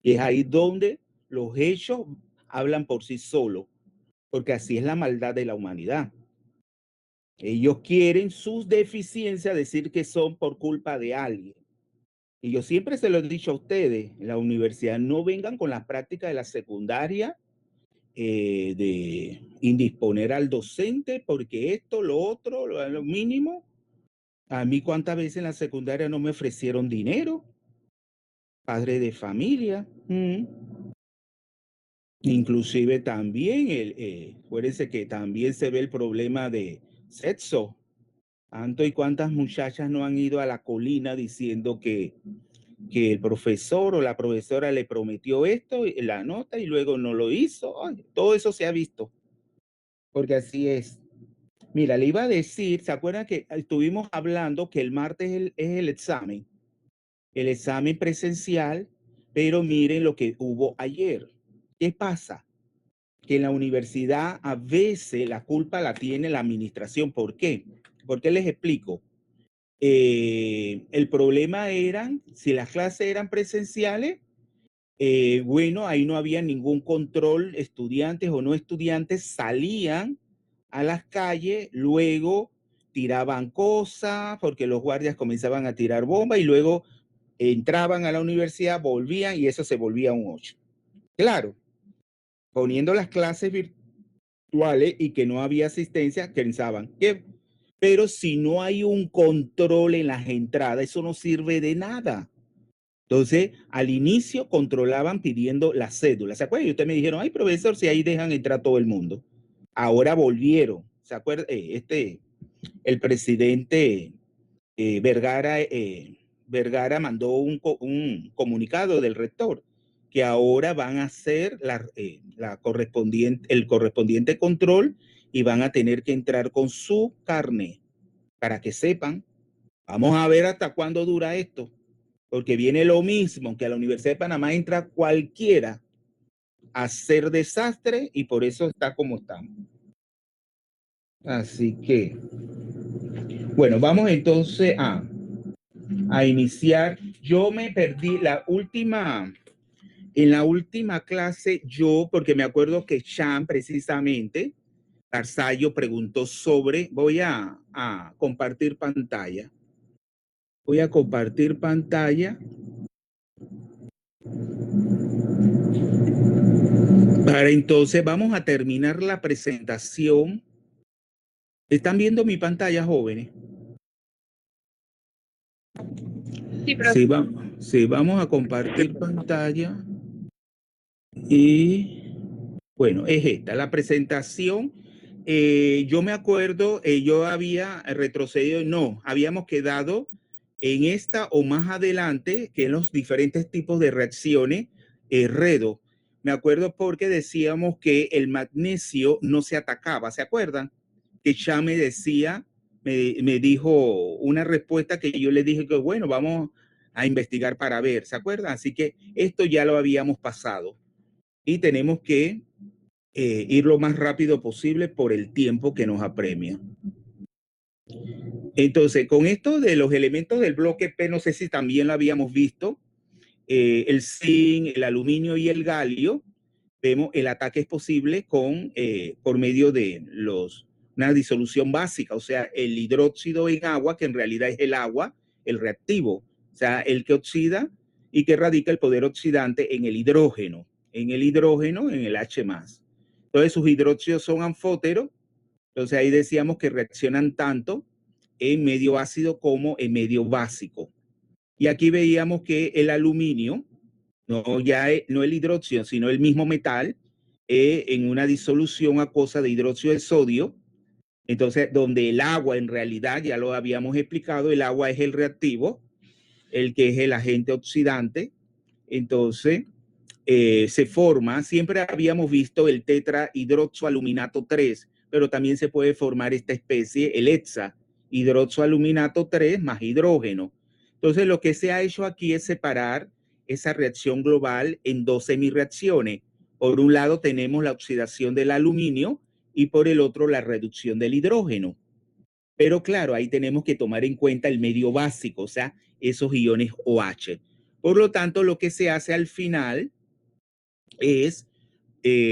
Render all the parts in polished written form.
Y es ahí donde los hechos hablan por sí solos, porque así es la maldad de la humanidad. Ellos quieren sus deficiencias decir que son por culpa de alguien. Y yo siempre se lo he dicho a ustedes, en la universidad no vengan con la práctica de la secundaria de indisponer al docente porque esto, lo otro, lo mínimo. A mí cuántas veces en la secundaria no me ofrecieron dinero, padre de familia. Inclusive también, acuérdense que también se ve el problema de sexo. Tanto y cuántas muchachas no han ido a la colina diciendo que el profesor o la profesora le prometió esto, la nota, y luego no lo hizo. Ay, todo eso se ha visto, porque así es. Mira, le iba a decir, ¿se acuerdan que estuvimos hablando que el martes es el examen presencial, pero miren lo que hubo ayer? ¿Qué pasa? Que en la universidad a veces la culpa la tiene la administración. ¿Por qué? Porque les explico. El problema era, si las clases eran presenciales, bueno, ahí no había ningún control, estudiantes o no estudiantes salían a las calles, luego tiraban cosas porque los guardias comenzaban a tirar bombas y luego entraban a la universidad, volvían y eso se volvía un 8. Claro, poniendo las clases virtuales y que no había asistencia, pensaban que, pero si no hay un control en las entradas, eso no sirve de nada. Entonces, al inicio controlaban pidiendo la cédula. ¿Se acuerdan? Y ustedes me dijeron, ay, profesor, si ahí dejan entrar todo el mundo. Ahora volvieron. ¿Se acuerdan? El presidente Vergara mandó un comunicado del rector que ahora van a hacer el correspondiente control y van a tener que entrar con su carne para que sepan. Vamos a ver hasta cuándo dura esto, porque viene lo mismo, que a la Universidad de Panamá entra cualquiera a hacer desastre y por eso está como estamos. Así que, bueno, vamos entonces a iniciar. Yo me perdí en la última clase, porque me acuerdo que Chan precisamente, Tarsayo preguntó sobre, voy a compartir pantalla. Voy a compartir pantalla para entonces vamos a terminar la presentación. ¿Están viendo mi pantalla, jóvenes? Sí, profe. Sí, vamos a compartir pantalla y bueno, es esta, la presentación. Yo me acuerdo, yo había retrocedido, no, habíamos quedado en esta o más adelante que en los diferentes tipos de reacciones Redo. Me acuerdo porque decíamos que el magnesio no se atacaba, ¿se acuerdan? Que ya me decía, me dijo una respuesta que yo le dije que bueno, vamos a investigar para ver, ¿se acuerdan? Así que esto ya lo habíamos pasado y tenemos que ir lo más rápido posible por el tiempo que nos apremia. Entonces, con esto de los elementos del bloque P, no sé si también lo habíamos visto, el zinc, el aluminio y el galio, vemos el ataque es posible por medio de una disolución básica, o sea, el hidróxido en agua, que en realidad es el agua, el reactivo, o sea, el que oxida y que radica el poder oxidante en el hidrógeno, en el H+. Entonces, sus hidróxidos son anfóteros, entonces ahí decíamos que reaccionan tanto en medio ácido como en medio básico. Y aquí veíamos que el aluminio, no el hidróxido, sino el mismo metal, en una disolución acuosa de hidróxido de sodio. Entonces, donde el agua en realidad, ya lo habíamos explicado, el agua es el reactivo, el que es el agente oxidante. Entonces, se forma, siempre habíamos visto el tetrahidroxoaluminato 3, pero también se puede formar esta especie, el hexa, hidroxoaluminato 3 más hidrógeno. Entonces, lo que se ha hecho aquí es separar esa reacción global en dos semireacciones. Por un lado tenemos la oxidación del aluminio y por el otro la reducción del hidrógeno. Pero claro, ahí tenemos que tomar en cuenta el medio básico, o sea, esos iones OH. Por lo tanto, lo que se hace al final es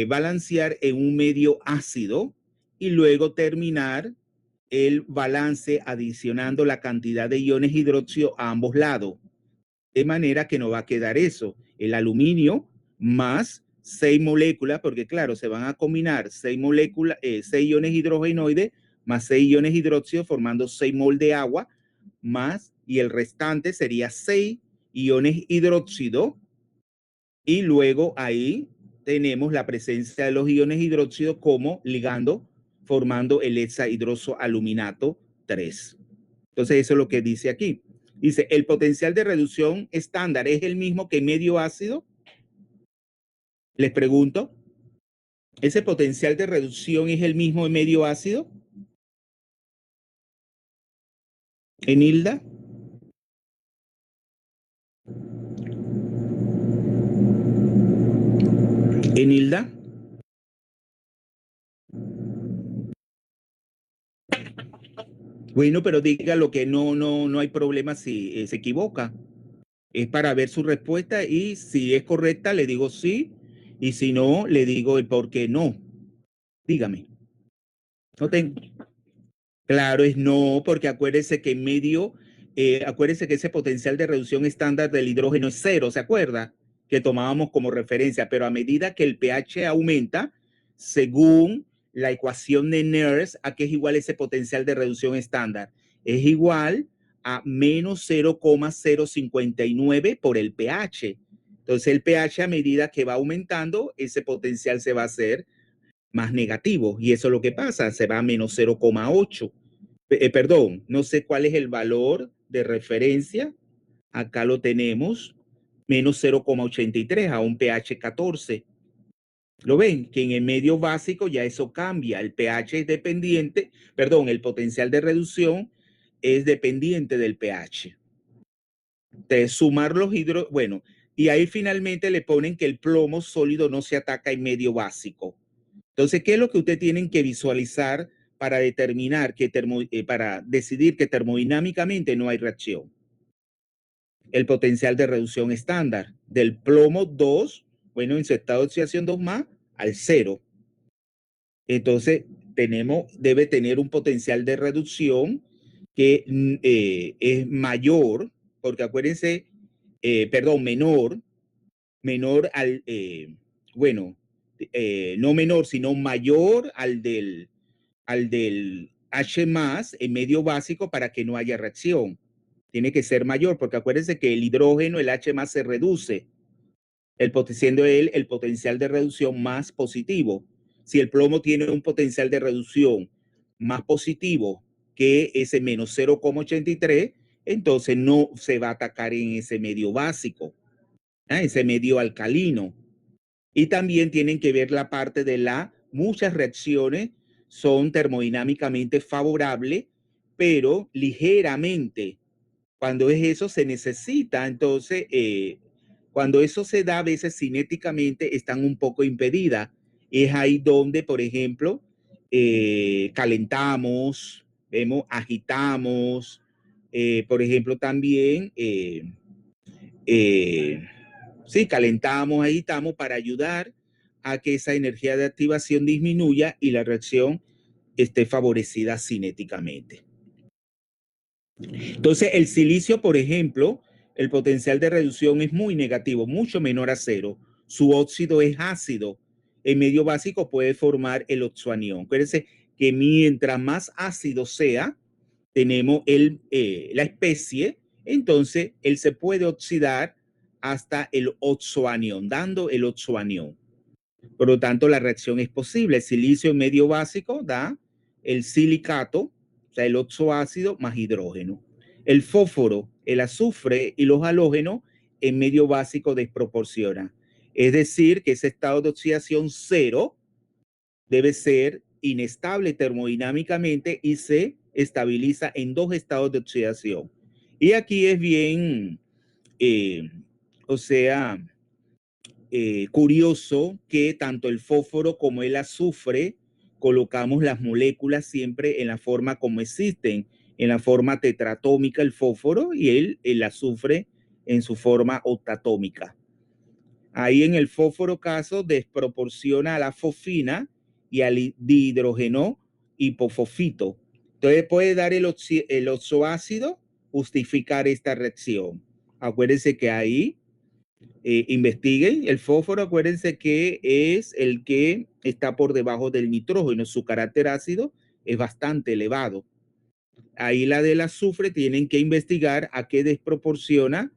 balancear en un medio ácido y luego terminar el balance adicionando la cantidad de iones hidróxido a ambos lados. De manera que no va a quedar eso, el aluminio más 6 moléculas, porque claro, se van a combinar 6 moléculas, 6 iones hidrogenoides más 6 iones hidróxido formando 6 mol de agua, más, y el restante sería 6 iones hidróxido, y luego ahí tenemos la presencia de los iones hidróxido como ligando, formando el hexahidrozoaluminato 3. Entonces eso es lo que dice aquí. Dice, el potencial de reducción estándar es el mismo que medio ácido. Les pregunto, ¿ese potencial de reducción es el mismo en medio ácido? ¿Enilda? ¿Enilda? Bueno, pero dígalo que no hay problema si se equivoca. Es para ver su respuesta y si es correcta le digo sí y si no le digo el por qué no. Dígame. No tengo. Claro, es no, porque acuérdese que en medio, acuérdese que ese potencial de reducción estándar del hidrógeno es 0, ¿se acuerda? Que tomábamos como referencia, pero a medida que el pH aumenta, según la ecuación de Nernst, ¿a qué es igual ese potencial de reducción estándar? Es igual a menos 0,059 por el pH. Entonces el pH a medida que va aumentando, ese potencial se va a hacer más negativo y eso es lo que pasa, se va a menos 0,8. Perdón, no sé cuál es el valor de referencia. Acá lo tenemos, menos 0,83 a un pH 14. ¿Lo ven? Que en el medio básico ya eso cambia. El pH es dependiente, perdón, el potencial de reducción es dependiente del pH. De sumar los bueno, y ahí finalmente le ponen que el plomo sólido no se ataca en medio básico. Entonces, ¿qué es lo que usted tienen que visualizar para determinar que para decidir que termodinámicamente no hay reacción? El potencial de reducción estándar del plomo 2, bueno, en su estado de oxidación 2 más, al 0. Entonces, debe tener un potencial de reducción que es mayor, porque acuérdense, perdón, menor al, bueno, no menor, sino mayor al del H más en medio básico para que no haya reacción. Tiene que ser mayor, porque acuérdense que el hidrógeno, el H más se reduce, siendo él el potencial de reducción más positivo. Si el plomo tiene un potencial de reducción más positivo que ese menos 0,83, entonces no se va a atacar en ese medio básico, ese medio alcalino. Y también tienen que ver la parte de muchas reacciones son termodinámicamente favorables, pero ligeramente. Cuando es eso se necesita, entonces, cuando eso se da, a veces cinéticamente están un poco impedidas. Es ahí donde, por ejemplo, calentamos, vemos, agitamos, por ejemplo, también sí, calentamos, agitamos para ayudar a que esa energía de activación disminuya y la reacción esté favorecida cinéticamente. Entonces, el silicio, por ejemplo, el potencial de reducción es muy negativo, mucho menor a 0. Su óxido es ácido. En medio básico puede formar el oxoanión. Acuérdense que mientras más ácido sea, tenemos la especie, entonces él se puede oxidar hasta el oxoanión, dando el oxoanión. Por lo tanto, la reacción es posible. El silicio en medio básico da el silicato, o sea, el oxoácido más hidrógeno. El fósforo, el azufre y los halógenos en medio básico desproporcionan. Es decir, que ese estado de oxidación 0 debe ser inestable termodinámicamente y se estabiliza en 2 estados de oxidación. Y aquí es bien, o sea, curioso que tanto el fósforo como el azufre colocamos las moléculas siempre en la forma como existen, en la forma tetratómica el fósforo y el azufre en su forma octatómica. Ahí en el fósforo caso desproporciona a la fosfina y al dihidrógeno hipofosfito. Entonces puede dar el oxoácido, justificar esta reacción. Acuérdense que ahí investiguen el fósforo, acuérdense que es el que está por debajo del nitrógeno, su carácter ácido es bastante elevado. Ahí la del azufre tienen que investigar a qué desproporciona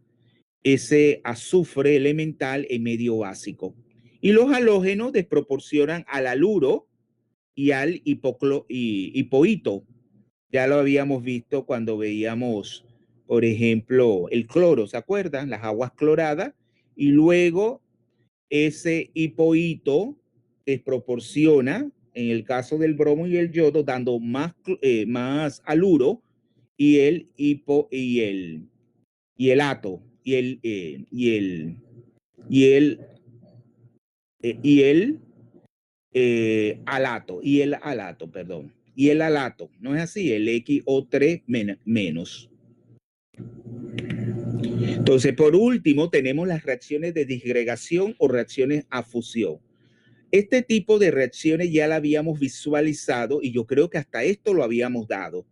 ese azufre elemental en medio básico. Y los halógenos desproporcionan al haluro y al hipoito. Ya lo habíamos visto cuando veíamos, por ejemplo, el cloro, ¿se acuerdan? Las aguas cloradas. Y luego ese hipoito desproporciona, en el caso del bromo y el yodo, dando más haluro y el hipo y el ato y el alato, perdón. Y el alato, ¿no es así? El XO3 menos. Entonces, por último, tenemos las reacciones de disgregación o reacciones a fusión. Este tipo de reacciones ya la habíamos visualizado y yo creo que hasta esto lo habíamos dado.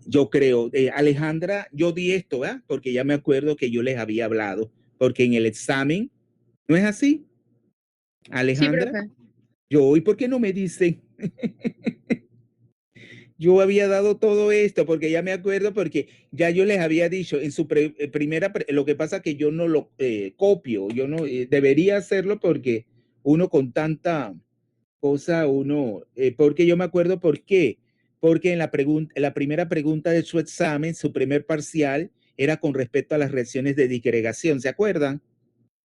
Yo creo, Alejandra, yo di esto, ¿verdad? Porque ya me acuerdo que yo les había hablado, porque en el examen, ¿no es así, Sí, Alejandra? profe. ¿Y por qué no me dicen? Yo había dado todo esto porque ya me acuerdo, porque ya yo les había dicho en su primera, lo que pasa que yo no lo copio, yo no debería hacerlo porque uno con tanta cosa, porque yo me acuerdo por qué, porque en la primera pregunta de su examen, su primer parcial, era con respecto a las reacciones de disgregación, ¿se acuerdan?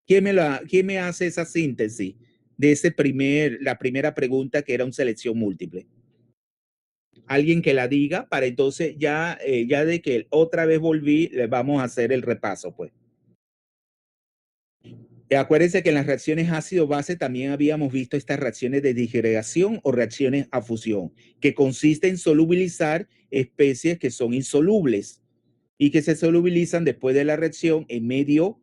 ¿Quién me hace esa síntesis de la primera pregunta que era una selección múltiple? Alguien que la diga para entonces ya de que otra vez volví, le vamos a hacer el repaso, pues. Acuérdense que en las reacciones ácido-base también habíamos visto estas reacciones de disgregación o reacciones a fusión, que consiste en solubilizar especies que son insolubles y que se solubilizan después de la reacción en medio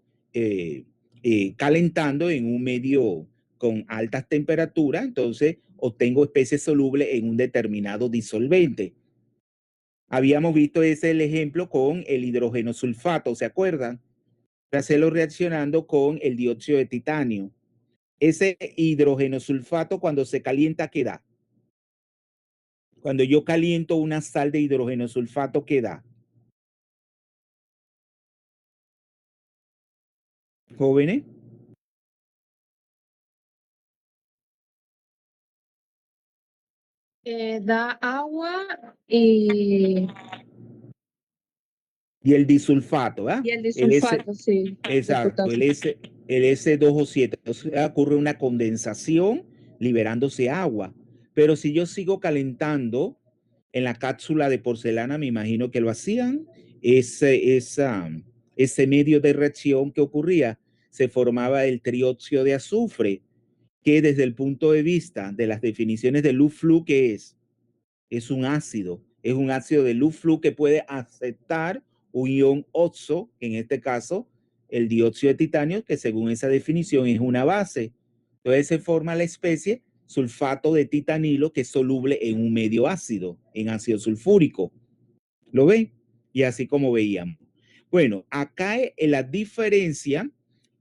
calentando en un medio con altas temperaturas, entonces obtengo especies solubles en un determinado disolvente. Habíamos visto ese el ejemplo con el hidrógeno sulfato, ¿se acuerdan? Para hacerlo reaccionando con el dióxido de titanio. Ese hidrógeno sulfato cuando se calienta, ¿qué da? Cuando yo caliento una sal de hidrógeno sulfato, ¿qué da? Jóvenes. Da agua y Y el disulfato, ¿ah? el El S, disulfato, sí, de exacto, potasio. el S2O7. Entonces ocurre una condensación liberándose agua. Pero si yo sigo calentando en la cápsula de porcelana, me imagino que lo hacían, ese medio de reacción que ocurría, se formaba el trióxido de azufre, que desde el punto de vista de las definiciones de Luflu, ¿qué es? Es un ácido de Luflu que puede aceptar un ion oxo, en este caso el dióxido de titanio, que según esa definición es una base. Entonces se forma la especie sulfato de titanilo que es soluble en un medio ácido, en ácido sulfúrico. ¿Lo ven? Y así como veíamos. Bueno, acá la diferencia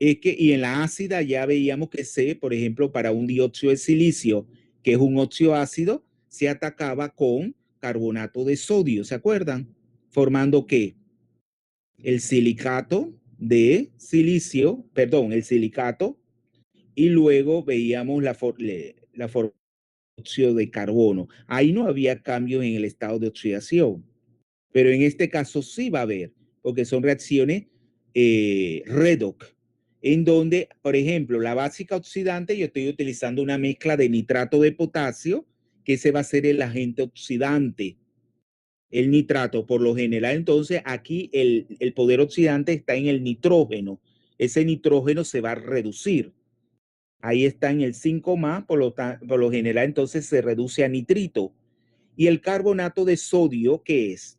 es que, y en la ácida ya veíamos que por ejemplo, para un dióxido de silicio, que es un óxido ácido, se atacaba con carbonato de sodio, ¿se acuerdan? Formando ¿qué? El silicato de silicio, perdón, el silicato, y luego veíamos la forma de óxido de carbono. Ahí no había cambio en el estado de oxidación. Pero en este caso sí va a haber, porque son reacciones redox, en donde, por ejemplo, la básica oxidante, yo estoy utilizando una mezcla de nitrato de potasio, que ese va a ser el agente oxidante, el nitrato. Por lo general, entonces, aquí el poder oxidante está en el nitrógeno. Ese nitrógeno se va a reducir. Ahí está en el 5 más, por lo general, entonces se reduce a nitrito. Y el carbonato de sodio, ¿qué es?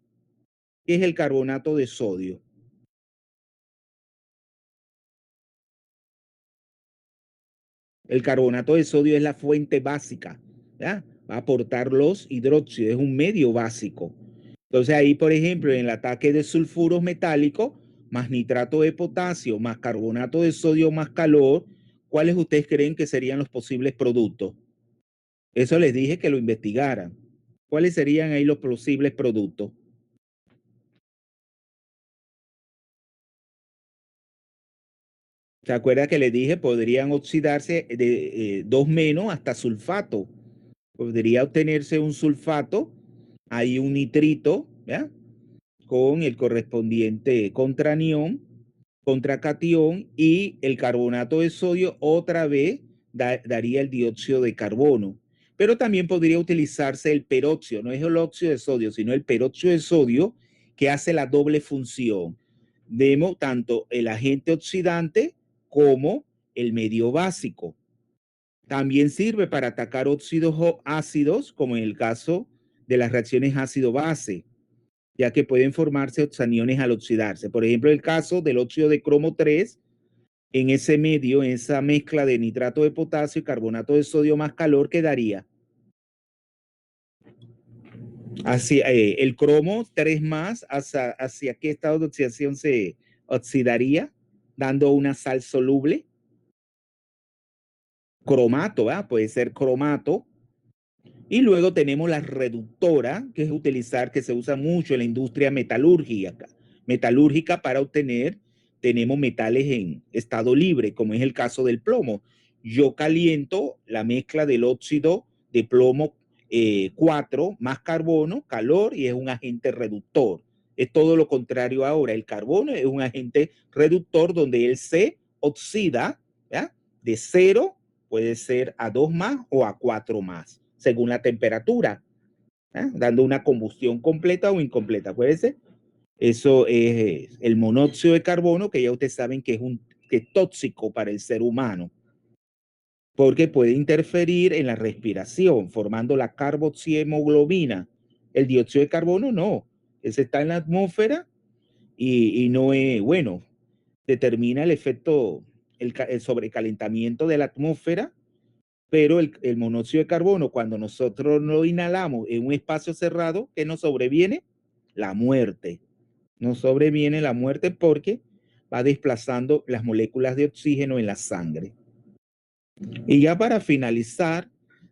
¿Qué es el carbonato de sodio? El carbonato de sodio es la fuente básica, ¿ya? Va a aportar los hidróxidos, es un medio básico. Entonces ahí, por ejemplo, en el ataque de sulfuros metálicos, más nitrato de potasio, más carbonato de sodio, más calor, ¿cuáles ustedes creen que serían los posibles productos? Eso les dije que lo investigaran. ¿Cuáles serían ahí los posibles productos? ¿Se acuerda que les dije? Podrían oxidarse de 2 menos hasta sulfato. Podría obtenerse un sulfato, hay un nitrito, ¿ya? Con el correspondiente contranión, contracatión y el carbonato de sodio otra vez daría el dióxido de carbono. Pero también podría utilizarse el peróxido, no es el óxido de sodio, sino el peróxido de sodio que hace la doble función. Vemos tanto el agente oxidante como el medio básico. También sirve para atacar óxidos ácidos, como en el caso de las reacciones ácido-base, ya que pueden formarse oxaniones al oxidarse. Por ejemplo, el caso del óxido de cromo 3, en ese medio, en esa mezcla de nitrato de potasio y carbonato de sodio más calor, quedaría así, el cromo 3 más, hacia qué estado de oxidación se oxidaría, dando una sal soluble. Cromato, ¿verdad? Puede ser cromato. Y luego tenemos la reductora, que es utilizar, que se usa mucho en la industria metalúrgica para obtener, tenemos metales en estado libre, como es el caso del plomo. Yo caliento la mezcla del óxido de plomo 4 más carbono, calor, y es un agente reductor. Es todo lo contrario ahora. El carbono es un agente reductor donde él se oxida, ¿ya? De 0 puede ser a 2 más o a 4 más, según la temperatura, dando una combustión completa o incompleta. Acuérdense, eso es el monóxido de carbono, que ya ustedes saben que es tóxico para el ser humano, porque puede interferir en la respiración, formando la carboxihemoglobina. El dióxido de carbono no, ese está en la atmósfera y no es, bueno, determina el efecto, el sobrecalentamiento de la atmósfera, pero el monóxido de carbono, cuando nosotros lo inhalamos en un espacio cerrado, ¿qué nos sobreviene? La muerte. Nos sobreviene la muerte porque va desplazando las moléculas de oxígeno en la sangre. Y ya para finalizar,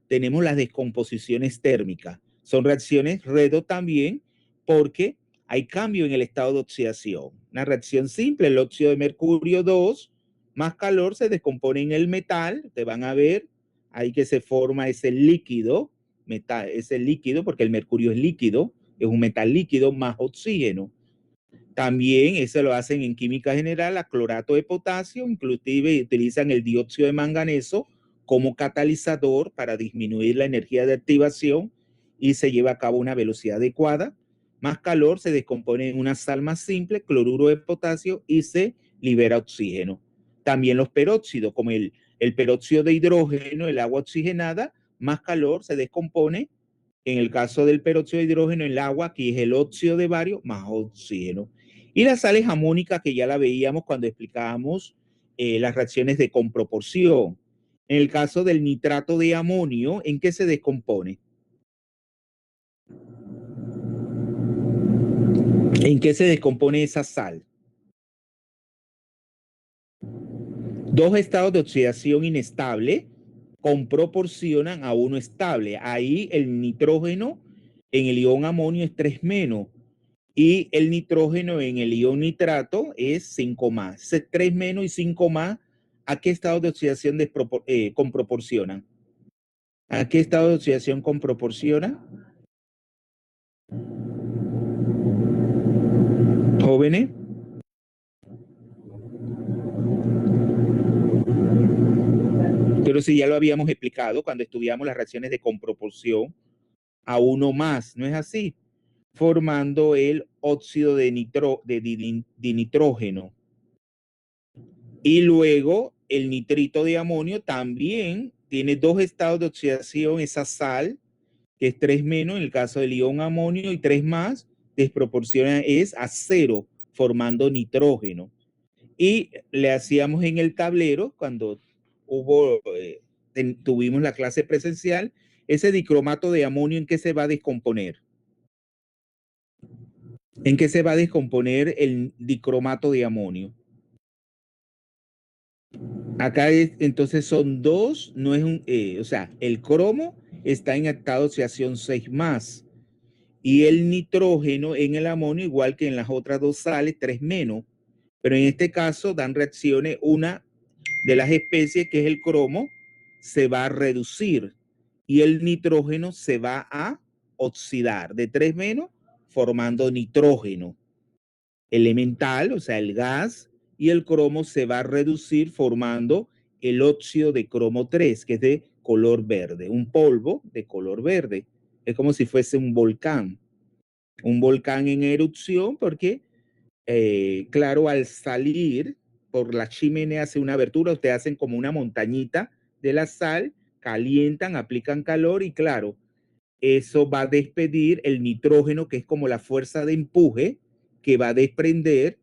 tenemos las descomposiciones térmicas. Son reacciones redox también porque hay cambio en el estado de oxidación. Una reacción simple, el óxido de mercurio 2 más calor se descompone en el metal. Te van a ver ahí que se forma ese líquido, ese líquido, porque el mercurio es líquido, es un metal líquido más oxígeno. También eso lo hacen en química general, a clorato de potasio, inclusive utilizan el dióxido de manganeso como catalizador para disminuir la energía de activación y se lleva a cabo una velocidad adecuada. Más calor se descompone en una sal más simple, cloruro de potasio, y se libera oxígeno. También los peróxidos, como el peróxido de hidrógeno, el agua oxigenada, más calor se descompone. En el caso del peróxido de hidrógeno, el agua, aquí es el óxido de bario más oxígeno. Y las sales amónicas, que ya la veíamos cuando explicábamos las reacciones de comproporción. En el caso del nitrato de amonio, ¿en qué se descompone? ¿En qué se descompone esa sal? Dos estados de oxidación inestable comproporcionan a uno estable. Ahí el nitrógeno en el ion amonio es 3 menos y el nitrógeno en el ion nitrato es 5 más. Ese 3 menos y 5 más, ¿a qué estado de oxidación comproporcionan? ¿A qué estado de oxidación comproporciona? Jóvenes. Pero si ya lo habíamos explicado cuando estudiamos las reacciones de comproporción a uno más, ¿no es así? Formando el óxido de dinitrógeno. Y luego el nitrito de amonio también tiene dos estados de oxidación, esa sal, que es 3 menos en el caso del ion amonio y 3 más desproporciona es a 0, formando nitrógeno. Y le hacíamos en el tablero, cuando tuvimos la clase presencial, ese dicromato de amonio, ¿en qué se va a descomponer? ¿En qué se va a descomponer el dicromato de amonio? Acá entonces son dos, no es o sea, el cromo está en estado de oxidación 6 más y el nitrógeno en el amonio, igual que en las otras dos sales, 3 menos. Pero en este caso dan reacciones, una de las especies, que es el cromo, se va a reducir y el nitrógeno se va a oxidar de 3 menos, formando nitrógeno elemental, o sea, el gas, y el cromo se va a reducir formando el óxido de cromo 3, que es de color verde, un polvo de color verde. Es como si fuese un volcán en erupción, porque, claro, al salir por la chimenea hace una abertura, ustedes hacen como una montañita de la sal, calientan, aplican calor y claro, eso va a despedir el nitrógeno, que es como la fuerza de empuje que va a desprender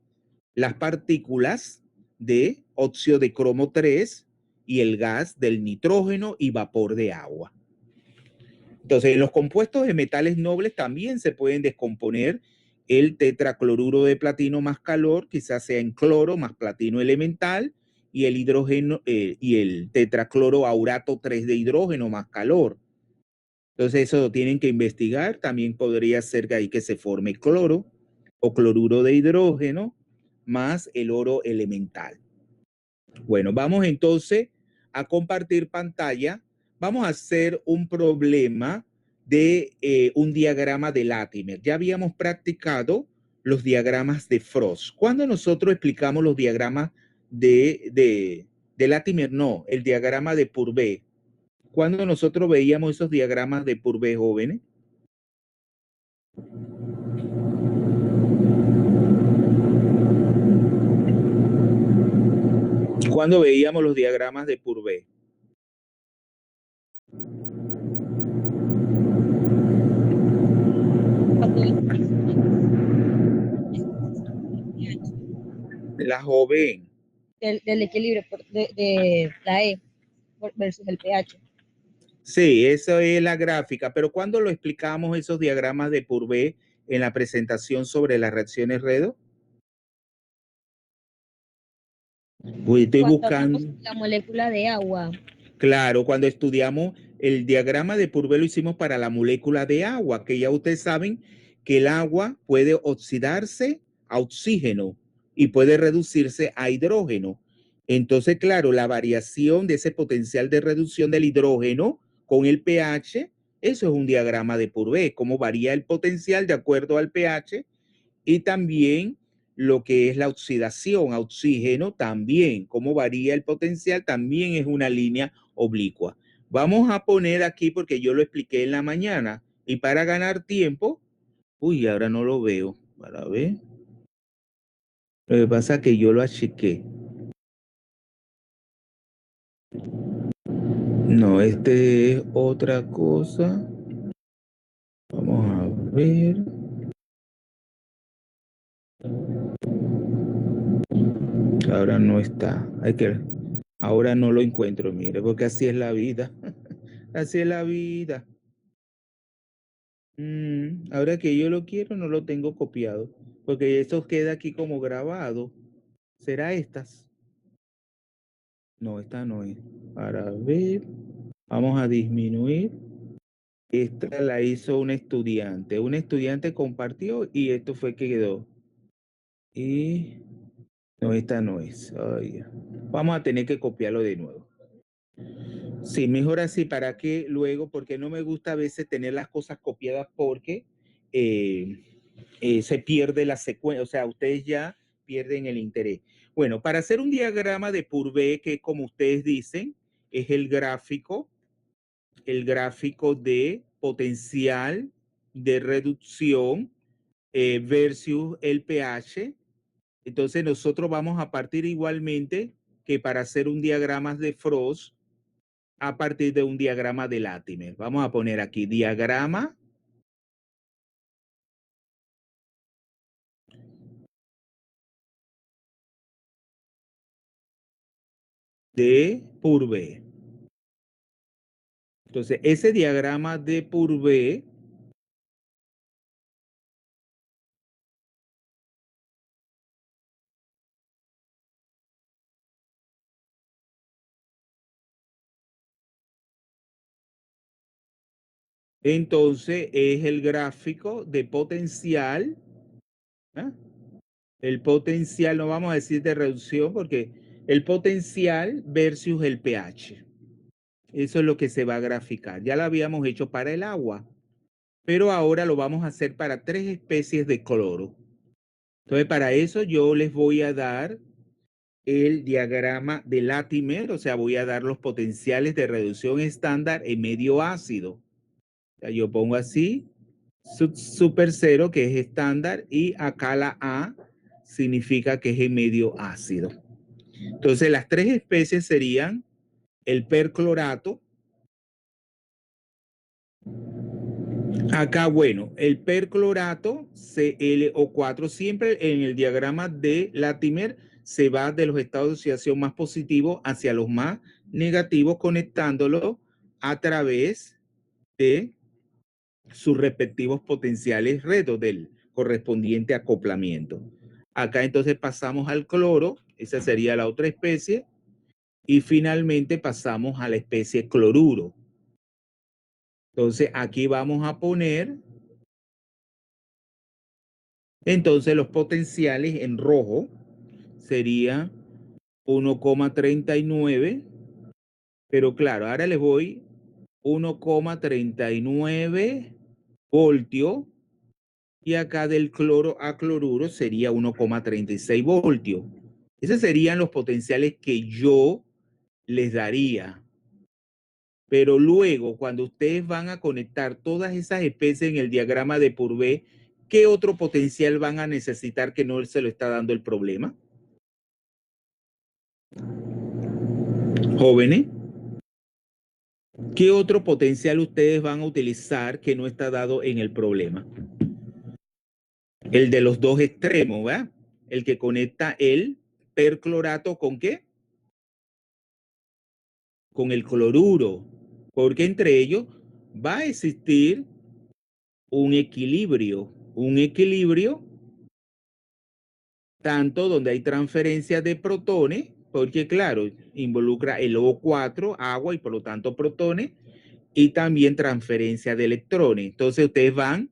las partículas de óxido de cromo 3 y el gas del nitrógeno y vapor de agua. Entonces, los compuestos de metales nobles también se pueden descomponer. El tetracloruro de platino más calor, quizás sea en cloro más platino elemental, y el hidrógeno y el tetracloro aurato 3 de hidrógeno más calor. Entonces, eso lo tienen que investigar. También podría ser que ahí que se forme cloro o cloruro de hidrógeno más el oro elemental. Bueno, vamos entonces a compartir pantalla. Vamos a hacer un problema de un diagrama de Latimer. Ya habíamos practicado los diagramas de Frost. Cuando nosotros explicamos los diagramas de Latimer, no, el diagrama de Purvé. Cuando nosotros veíamos esos diagramas de Purvé, jóvenes. Cuando veíamos los diagramas de Purvé. La joven. Del equilibrio de la E versus el pH. Sí, eso es la gráfica, pero cuando lo explicamos esos diagramas de Purvé en la presentación sobre las reacciones Redo, pues estoy Cuando hablamos buscando. de la molécula de agua. Claro, cuando estudiamos el diagrama de Purvé lo hicimos para la molécula de agua, que ya ustedes saben que el agua puede oxidarse a oxígeno y puede reducirse a hidrógeno. Entonces, claro, la variación de ese potencial de reducción del hidrógeno con el pH, eso es un diagrama de Purvé, cómo varía el potencial de acuerdo al pH y también lo que es la oxidación a oxígeno, también cómo varía el potencial, también es una línea oblicua. Vamos a poner aquí porque yo lo expliqué en la mañana y para ganar tiempo, uy, ahora no lo veo, para ver. Lo que pasa es que yo lo achiqué. No, este es otra cosa. Vamos a ver. Ahora no está. Ahora no lo encuentro, mire, porque así es la vida. Así es la vida. Ahora que yo lo quiero, no lo tengo copiado, porque eso queda aquí como grabado. ¿Será estas? No, esta no es. Para ver, vamos a disminuir. Esta la hizo un estudiante. Un estudiante compartió y esto fue que quedó. Y no, esta no es. Ay, vamos a tener que copiarlo de nuevo. Sí, mejor así, ¿para qué luego? Porque no me gusta a veces tener las cosas copiadas porque eh, se pierde la secuencia, o sea, ustedes ya pierden el interés. Bueno, para hacer un diagrama de Purvé, que como ustedes dicen, es el gráfico de potencial de reducción versus el pH. Entonces nosotros vamos a partir igualmente que para hacer un diagrama de Frost a partir de un diagrama de Latimer. Vamos a poner aquí diagrama de Purvé. Entonces, ese diagrama de Purvé entonces es el gráfico de potencial, ¿eh? El potencial, no vamos a decir de reducción, porque el potencial versus el pH. Eso es lo que se va a graficar. Ya lo habíamos hecho para el agua, pero ahora lo vamos a hacer para 3 especies de cloro. Entonces, para eso yo les voy a dar el diagrama de Latimer, o sea, voy a dar los potenciales de reducción estándar en medio ácido. O sea, yo pongo así, super cero, que es estándar, y acá la A significa que es en medio ácido. Entonces, las 3 especies serían el perclorato. Acá, bueno, el perclorato ClO4 siempre en el diagrama de Latimer se va de los estados de oxidación más positivos hacia los más negativos, conectándolo a través de sus respectivos potenciales retos del correspondiente acoplamiento. Acá entonces pasamos al cloro, esa sería la otra especie, y finalmente pasamos a la especie cloruro. Entonces aquí vamos a poner entonces los potenciales en rojo sería 1,39, pero claro, ahora les voy 1,39 voltios y acá del cloro a cloruro sería 1,36 voltios. Esos serían los potenciales que yo les daría. Pero luego, cuando ustedes van a conectar todas esas especies en el diagrama de Purvé, ¿qué otro potencial van a necesitar que no se lo está dando el problema? Jóvenes, ¿qué otro potencial ustedes van a utilizar que no está dado en el problema? El de los dos extremos, ¿verdad? El que conecta el perclorato con ¿qué? Con el cloruro, porque entre ellos va a existir un equilibrio tanto donde hay transferencia de protones, porque claro, involucra el O4, agua y por lo tanto protones, y también transferencia de electrones. Entonces ustedes van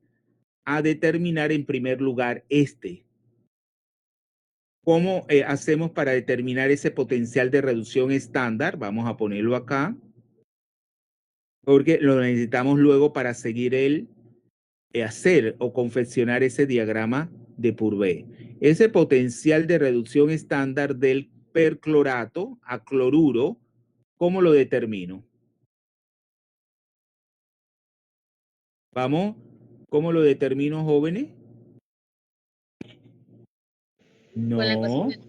a determinar en primer lugar este. ¿Cómo hacemos para determinar ese potencial de reducción estándar? Vamos a ponerlo acá, porque lo necesitamos luego para seguir el hacer o confeccionar ese diagrama de Purvé. Ese potencial de reducción estándar del perclorato a cloruro, ¿cómo lo determino? Vamos, ¿cómo lo determino, jóvenes? Con la No. ecuación,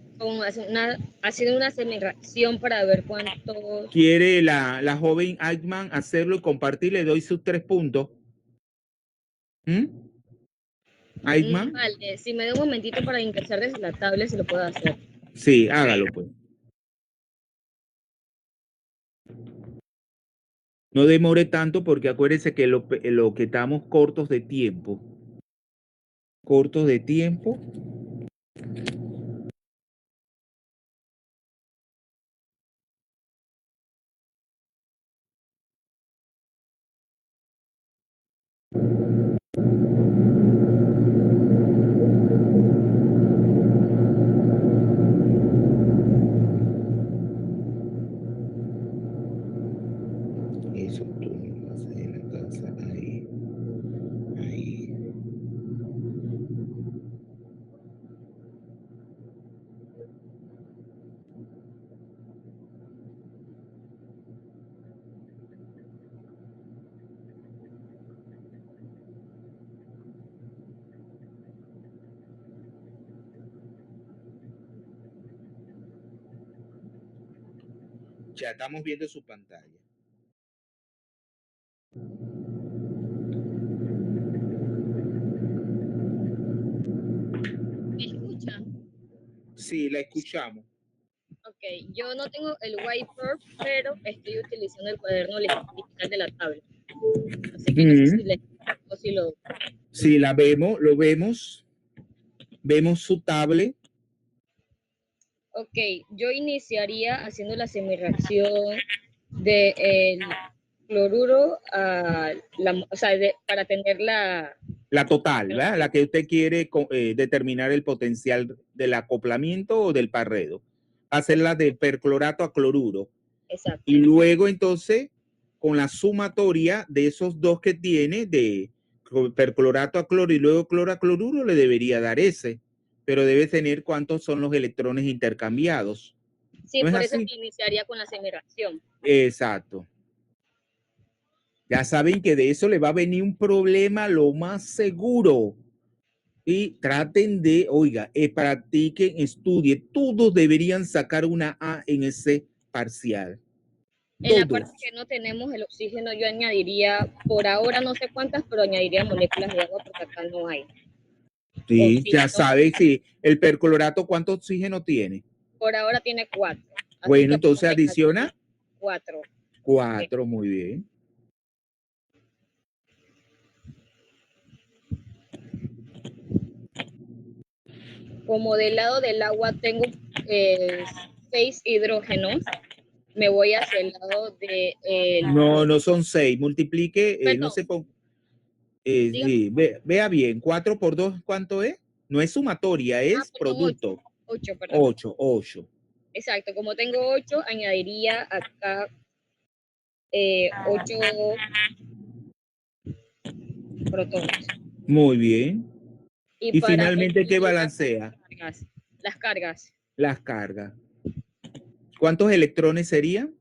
haciendo una semireacción para ver cuántos. ¿Quiere la joven Eichmann hacerlo y compartir? Le doy sus 3 puntos. ¿Mm? Eichmann. Vale, si me da un momentito para ingresar desde la tablet, se lo puedo hacer. Sí, hágalo pues. No demore tanto porque acuérdense que lo que estamos cortos de tiempo. Cortos de tiempo. Eso tú lo haces en la casa. Ahí. Ahí. Ya estamos viendo su pantalla. ¿Me escucha? Sí, la escuchamos. Ok, yo no tengo el whiteboard, pero estoy utilizando el cuaderno digital de la tablet. Así que no sé si Mm. o si lo... Sí, la vemos, lo vemos. Vemos su tablet. Ok, yo iniciaría haciendo la semireacción de el cloruro a o sea, para tener La total, ¿verdad? La que usted quiere determinar el potencial del acoplamiento o del parredo. Hacerla de perclorato a cloruro. Exacto. Y luego entonces, con la sumatoria de esos dos que tiene, de perclorato a cloro y luego cloro a cloruro, le debería dar ese. Pero debe tener cuántos son los electrones intercambiados. Sí, ¿No es por eso así? iniciaría con la semireacción. Exacto. Ya saben que de eso le va a venir un problema lo más seguro. Y traten de, oiga, practiquen, estudien. Todos deberían sacar una A en ese parcial. En la parte Todos. que no tenemos el oxígeno, yo añadiría, por ahora no sé cuántas, pero añadiría moléculas de agua porque acá no hay. Sí, ya Oxígeno, sabes, sí. El perclorato, ¿cuánto oxígeno tiene? por ahora tiene 4. Así Bueno, que entonces podemos añadir adiciona 4. 4, muy bien. Como del lado del agua tengo 6 hidrógenos, me voy hacia el lado de... No, no son 6. Multiplique, no perdón, sé, dígame. sí, vea bien. 4 por 2, ¿cuánto es? No es sumatoria, es Perdón, 8. producto. 8, perdón. 8, 8. Exacto, como tengo 8, añadiría acá 8 protones. Muy bien. Y Y para finalmente, ¿qué equilibrar balancea? las cargas. Las cargas. ¿Cuántos electrones serían?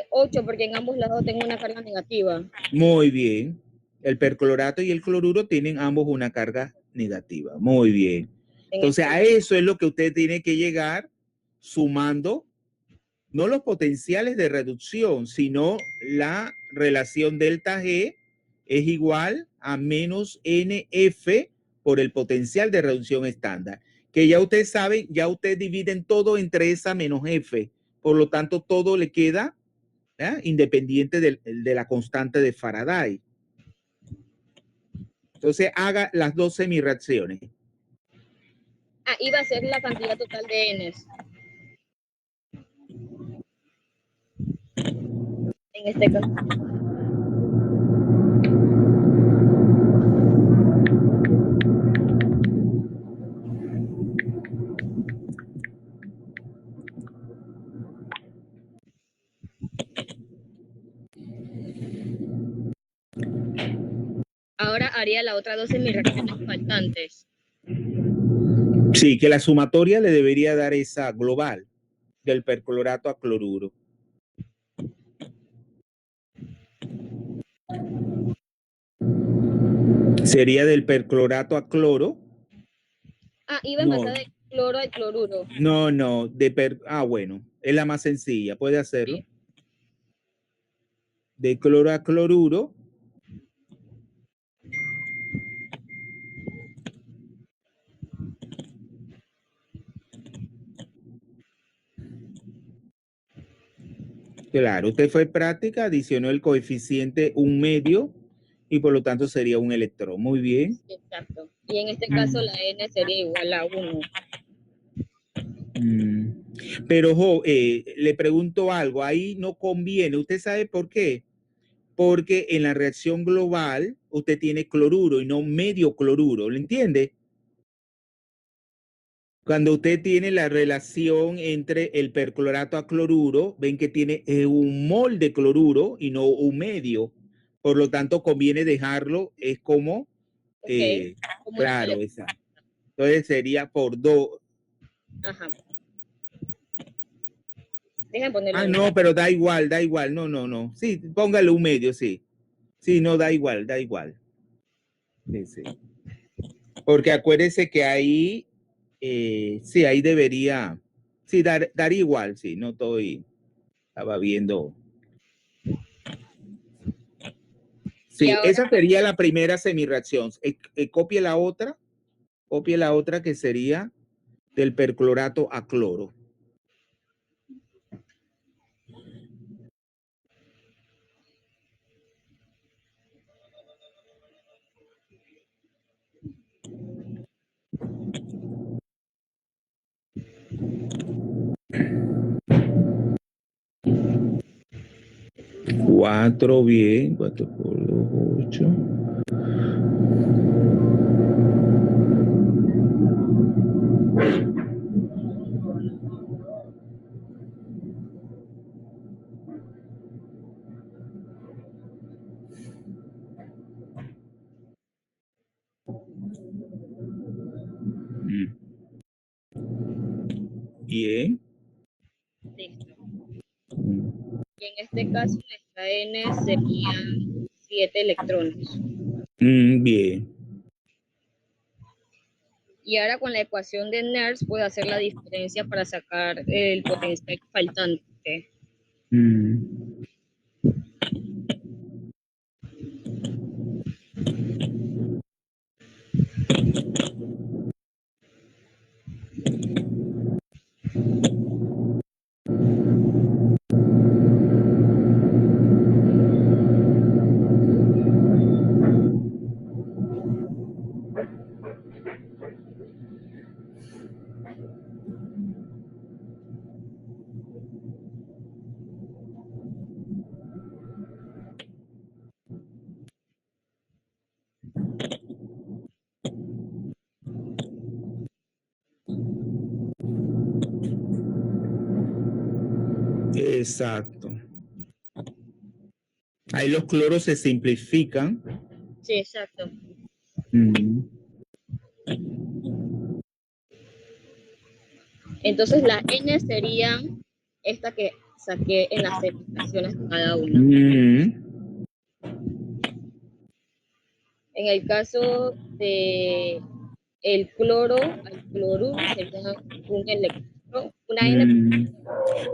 8, porque en ambos lados tengo una carga negativa. Muy bien. El perclorato y el cloruro tienen ambos una carga negativa. Muy bien. En Entonces, este a lado. eso es lo que usted tiene que llegar sumando no los potenciales de reducción, sino la relación delta G es igual a menos NF por el potencial de reducción estándar, que ya usted sabe, ya usted dividen todo entre esa menos F, por lo tanto todo le queda independiente de la constante de Faraday. Entonces haga las dos semireacciones. Iba a ser la cantidad total de Ns. En este caso. Ahora haría las otras 2 semireacciones faltantes. Sí, que la sumatoria le debería dar esa global del perclorato a cloruro. Sería del perclorato a cloro. Iba a No, pasar de cloro al cloruro. no, bueno, es la más sencilla, puede hacerlo. Sí. De cloro a cloruro. Claro, usted fue práctica, adicionó el coeficiente 1/2 y por lo tanto sería un electrón. Muy bien. Sí, exacto. Y en este caso la N sería igual a 1. Pero le pregunto algo, ahí no conviene. ¿Usted sabe por qué? Porque en la reacción global usted tiene cloruro y no medio cloruro, ¿lo entiende? Cuando usted tiene la relación entre el perclorato a cloruro, ven que tiene un mol de cloruro y no un medio. Por lo tanto, conviene dejarlo, es como, Ok. Como claro, exacto. Entonces sería por 2. Ajá. Dejen ponerlo Ah, en no, pero da igual, da igual. No, no, no. Sí, póngale un medio, sí. Sí, no, da igual, da igual. Sí, sí. Porque acuérdese que ahí, sí, ahí debería, sí, dar igual, sí, no estoy, estaba viendo. Y Sí, ahora, esa sería la primera semireacción. Copie la otra que sería del perclorato a cloro. Cuatro, bien. 4 por 2, 8. Bien. Listo. Y en este caso, nuestra N serían 7 electrones. Bien. Y ahora con la ecuación de Nernst puedo hacer la diferencia para sacar el potencial faltante. Exacto. Ahí los cloros se simplifican. Sí, exacto. Entonces la N serían esta que saqué en las ecuaciones de cada uno. En el caso de el cloro al cloruro sería un electrón, una N.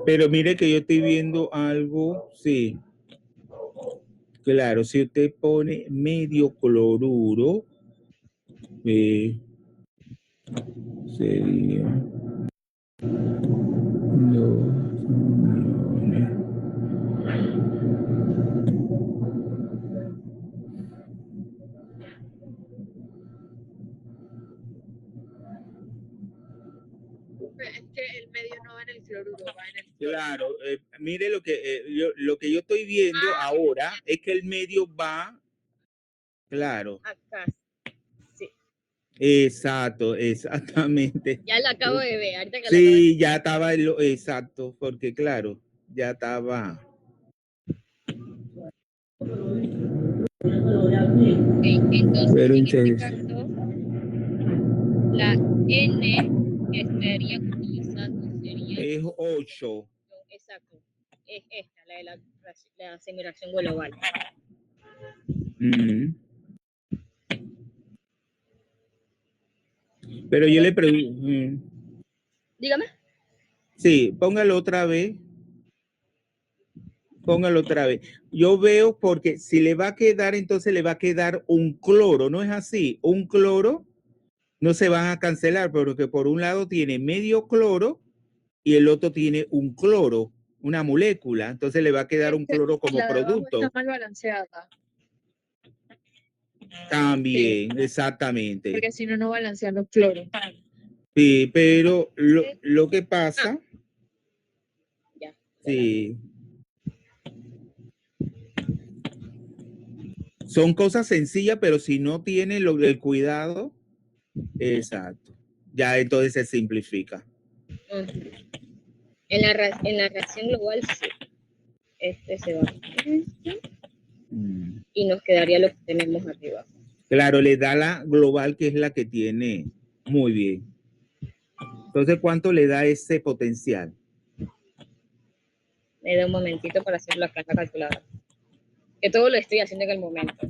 Pero mire que yo estoy viendo algo, sí. Claro, si usted pone medio cloruro, sería 2 uniones. Es que el medio no va en el cloruro, va en el cloro. Claro, mire lo que yo estoy viendo ahora es que el medio va, claro. Acá, sí. Exacto, exactamente. Ya lo acabo de ver, ahorita que Sí, ya estaba, exacto, porque claro, ya estaba. Entonces, Pero en este interesante. caso, la N que estaría utilizando sería Es 8. exacto, es esta, la de la semireacción global. Pero yo le pregunto. Dígame. Sí, póngalo otra vez. Póngalo otra vez. Yo veo porque si le va a quedar, entonces le va a quedar un cloro, ¿no es así? Un cloro no se van a cancelar, porque por un lado tiene medio cloro y el otro tiene un cloro, una molécula. Entonces le va a quedar un cloro como La de abajo está producto. mal balanceada. También, exactamente. Porque si no, no balancean los cloros. Sí, pero lo que pasa, Ya. sí, son cosas sencillas, pero si no tiene el cuidado, exacto, ya entonces se simplifica. En la reacción global, sí. Este se va con este y nos quedaría lo que tenemos arriba. Claro, le da la global, que es la que tiene. Muy bien. Entonces, ¿cuánto le da ese potencial? Me da un momentito para hacerlo acá en la calculadora. Que todo lo estoy haciendo en el momento.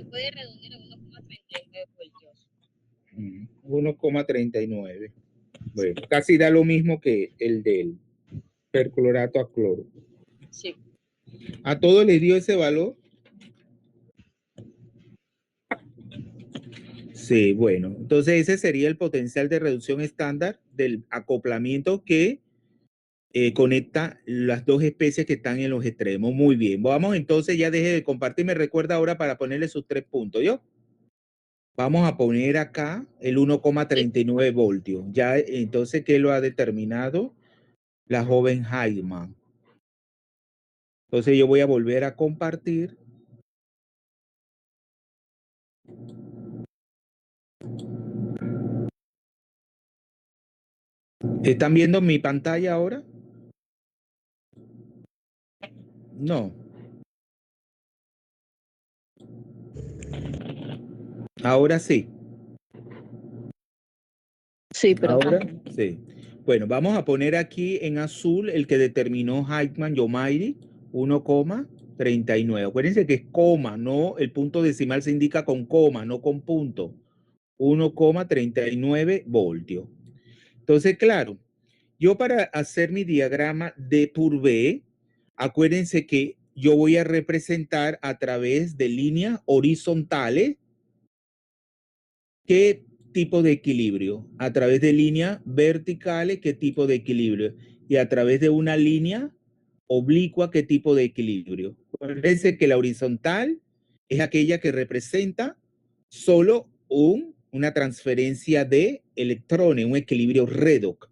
se puede redondear a 1,39 voltios. 1,39. Bueno, casi da lo mismo que el del perclorato a cloro. Sí. ¿A todos les dio ese valor? Sí, bueno. Entonces ese sería el potencial de reducción estándar del acoplamiento que conecta las dos especies que están en los extremos. Muy bien. Vamos entonces, ya deje de compartir. Me recuerda ahora para ponerle sus 3 puntos, ¿yo? Vamos a poner acá el 1,39 voltios. Ya, entonces, ¿qué lo ha determinado? La joven Heidman. Entonces yo voy a volver a compartir. ¿Están viendo mi pantalla ahora? No. Ahora sí. Sí, pero Ahora sí. Bueno, vamos a poner aquí en azul el que determinó Heitman Yomairi, 1,39. Acuérdense que es coma, no, el punto decimal se indica con coma, no con punto. 1,39 voltios. Entonces, claro, yo para hacer mi diagrama de Purvé, acuérdense que yo voy a representar a través de líneas horizontales qué tipo de equilibrio, a través de líneas verticales qué tipo de equilibrio y a través de una línea oblicua qué tipo de equilibrio. Acuérdense que la horizontal es aquella que representa solo una transferencia de electrones, un equilibrio redox.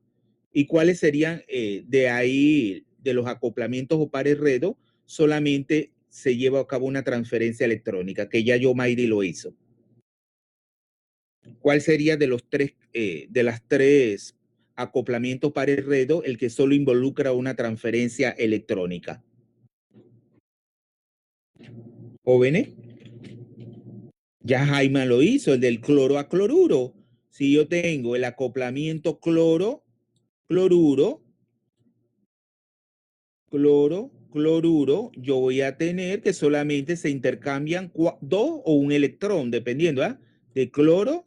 ¿Y cuáles serían de ahí, de los acoplamientos o pares redox? Solamente se lleva a cabo una transferencia electrónica, que ya Yomairi lo hizo. ¿Cuál sería de los de las tres acoplamientos pares redox el que solo involucra una transferencia electrónica? ¿Jóvenes? Ya Jaime lo hizo, el del cloro a cloruro. Si yo tengo el acoplamiento cloro, cloruro, cloro, cloruro, yo voy a tener que solamente se intercambian dos o un electrón, dependiendo, ¿eh? De cloro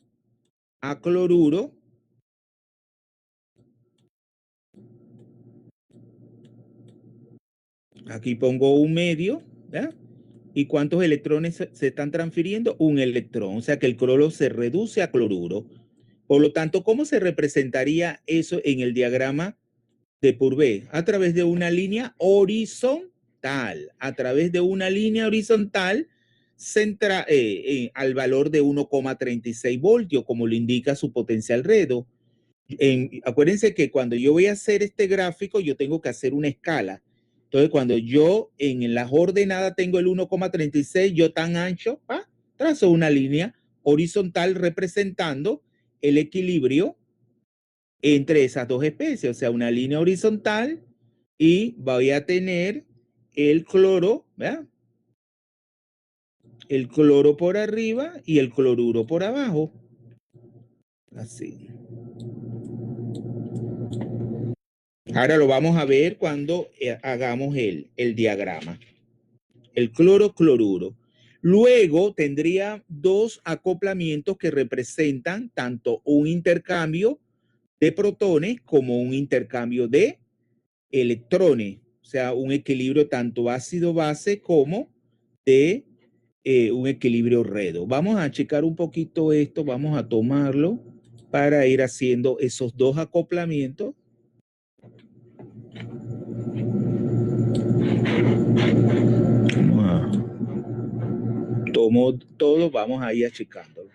a cloruro. Aquí pongo un medio, ¿verdad? ¿Y cuántos electrones se están transfiriendo? Un electrón, o sea que el cloro se reduce a cloruro. Por lo tanto, ¿cómo se representaría eso en el diagrama de Purvé? A través de una línea horizontal, a través de una línea horizontal al valor de 1,36 voltios, como lo indica su potencial redox. Acuérdense que cuando yo voy a hacer este gráfico, yo tengo que hacer una escala. Entonces, cuando yo en las ordenadas tengo el 1,36, yo tan ancho, trazo una línea horizontal representando el equilibrio entre esas dos especies, o sea, una línea horizontal, y voy a tener el cloro, ¿verdad? El cloro por arriba y el cloruro por abajo. Así. Ahora lo vamos a ver cuando hagamos el diagrama. El cloro-cloruro. Luego tendría dos acoplamientos que representan tanto un intercambio de protones como un intercambio de electrones. O sea, un equilibrio tanto ácido-base como de un equilibrio redox. Vamos a checar un poquito esto, vamos a tomarlo para ir haciendo esos dos acoplamientos. Tomo todo, vamos a ir achicándolo.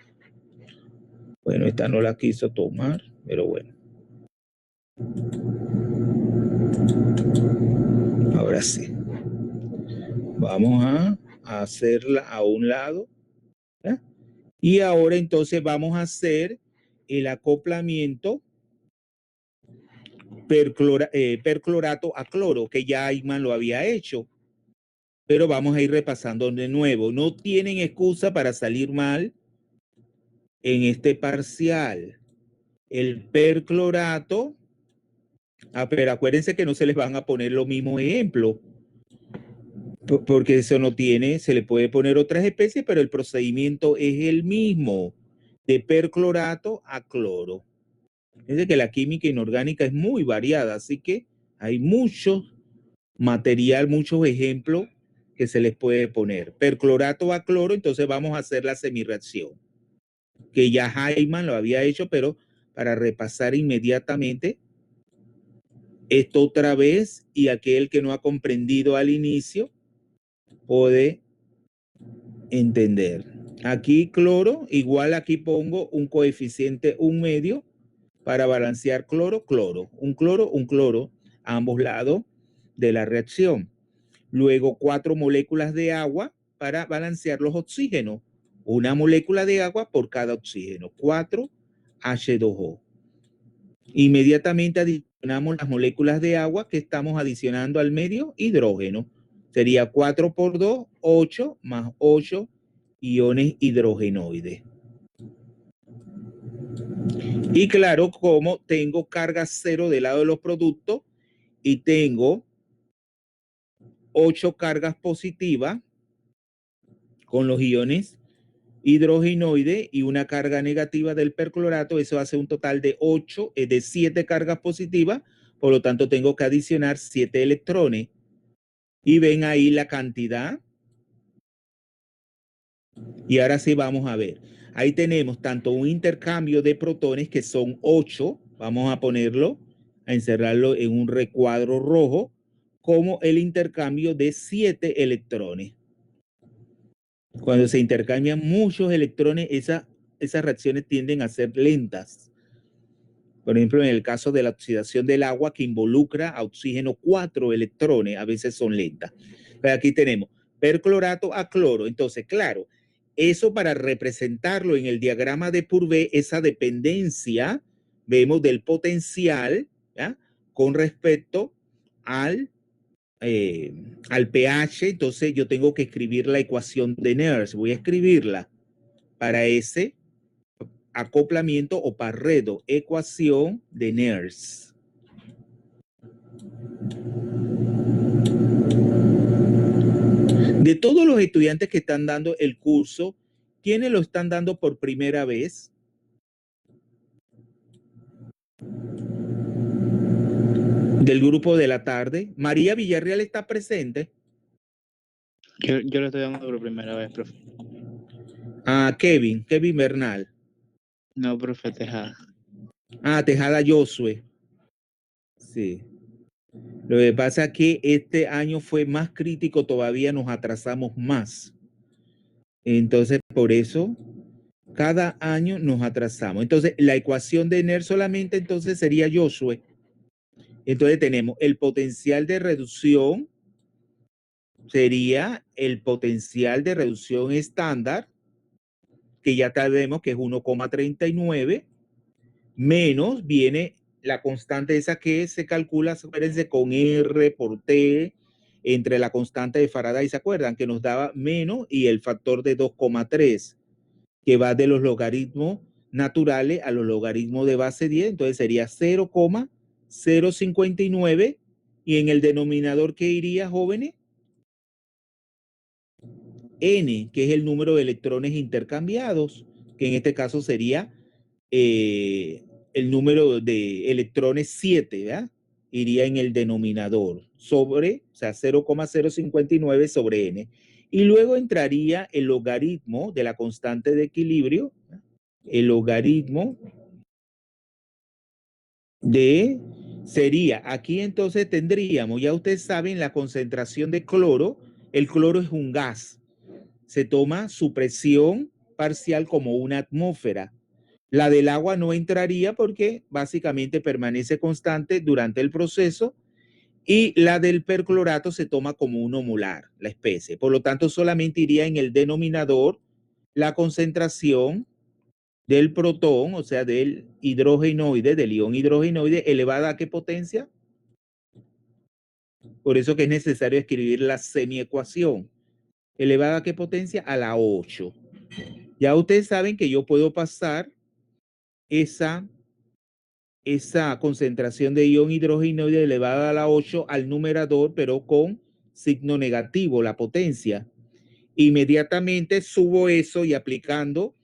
Bueno, esta no la quiso tomar, pero bueno. Ahora sí. Vamos a hacerla a un lado. ¿Eh? Y ahora entonces vamos a hacer el acoplamiento perclorato a cloro, que ya Ayman lo había hecho. Pero vamos a ir repasando de nuevo. No tienen excusa para salir mal en este parcial. El perclorato, pero acuérdense que no se les van a poner los mismos ejemplos. Porque eso no tiene, se le puede poner otras especies, pero el procedimiento es el mismo, de perclorato a cloro. Es de que la química inorgánica es muy variada, así que hay mucho material, muchos ejemplos que se les puede poner. Perclorato a cloro, entonces vamos a hacer la semirreacción, que ya Hyman lo había hecho, pero para repasar inmediatamente esto otra vez, y aquel que no ha comprendido al inicio puede entender. Aquí cloro, igual aquí pongo un coeficiente 1/2 para balancear cloro, cloro, un cloro a ambos lados de la reacción. Luego 4 moléculas de agua para balancear los oxígenos. Una molécula de agua por cada oxígeno, 4 H2O. Inmediatamente adicionamos las moléculas de agua que estamos adicionando al medio hidrógeno. Sería 4 por 2, 8 más 8 iones hidrogenoides. Y claro, como tengo carga cero del lado de los productos y tengo 8 cargas positivas con los iones hidrogenoides y una carga negativa del perclorato, eso hace un total de 8, de 7 cargas positivas, por lo tanto tengo que adicionar 7 electrones. Y ven ahí la cantidad. Y ahora sí vamos a ver. Ahí tenemos tanto un intercambio de protones que son 8, vamos a ponerlo, a encerrarlo en un recuadro rojo, como el intercambio de 7 electrones. Cuando se intercambian muchos electrones, esas reacciones tienden a ser lentas. Por ejemplo, en el caso de la oxidación del agua que involucra a oxígeno 4 electrones, a veces son lentas. Pero aquí tenemos perclorato a cloro. Entonces, claro, eso para representarlo en el diagrama de Purvé, esa dependencia, vemos del potencial, ¿ya?, con respecto al pH. Entonces yo tengo que escribir la ecuación de Nernst. Voy a escribirla para ese acoplamiento o Pareto, ecuación de Nernst. De todos los estudiantes que están dando el curso, ¿quiénes lo están dando por primera vez? Del grupo de la tarde. María Villarreal está presente. Yo lo estoy dando por primera vez, profe. Ah, Kevin Bernal. No, profe, Tejada. Ah, Tejada Josué. Sí. Lo que pasa es que este año fue más crítico, todavía nos atrasamos más. Entonces, por eso, cada año nos atrasamos. Entonces, la ecuación de Nernst solamente entonces sería Josué. Entonces, tenemos el potencial de reducción, sería el potencial de reducción estándar, que ya sabemos que es 1,39, menos viene la constante esa que se calcula, acuérdense, con R por T, entre la constante de Faraday, ¿se acuerdan? Que nos daba menos y el factor de 2,3, que va de los logaritmos naturales a los logaritmos de base 10, entonces sería 0,059, y en el denominador, ¿qué iría, jóvenes? N, que es el número de electrones intercambiados, que en este caso sería el número de electrones 7, ¿verdad? Iría en el denominador sobre, o sea, 0,059 sobre n. Y luego entraría el logaritmo de la constante de equilibrio, ¿verdad?, el logaritmo de, sería, aquí entonces tendríamos, ya ustedes saben, la concentración de cloro. El cloro es un gas, se toma su presión parcial como una atmósfera. La del agua no entraría porque básicamente permanece constante durante el proceso, y la del perclorato se toma como 1 molar, la especie. Por lo tanto, solamente iría en el denominador la concentración del protón, o sea, del hidrogenoide, del ion hidrogenoide, elevada ¿a qué potencia? Por eso que es necesario escribir la semiecuación. ¿Elevada a qué potencia? A la 8. Ya ustedes saben que yo puedo pasar esa concentración de ion hidrogenoide elevada a la 8 al numerador, pero con signo negativo, la potencia. Inmediatamente subo eso y aplicando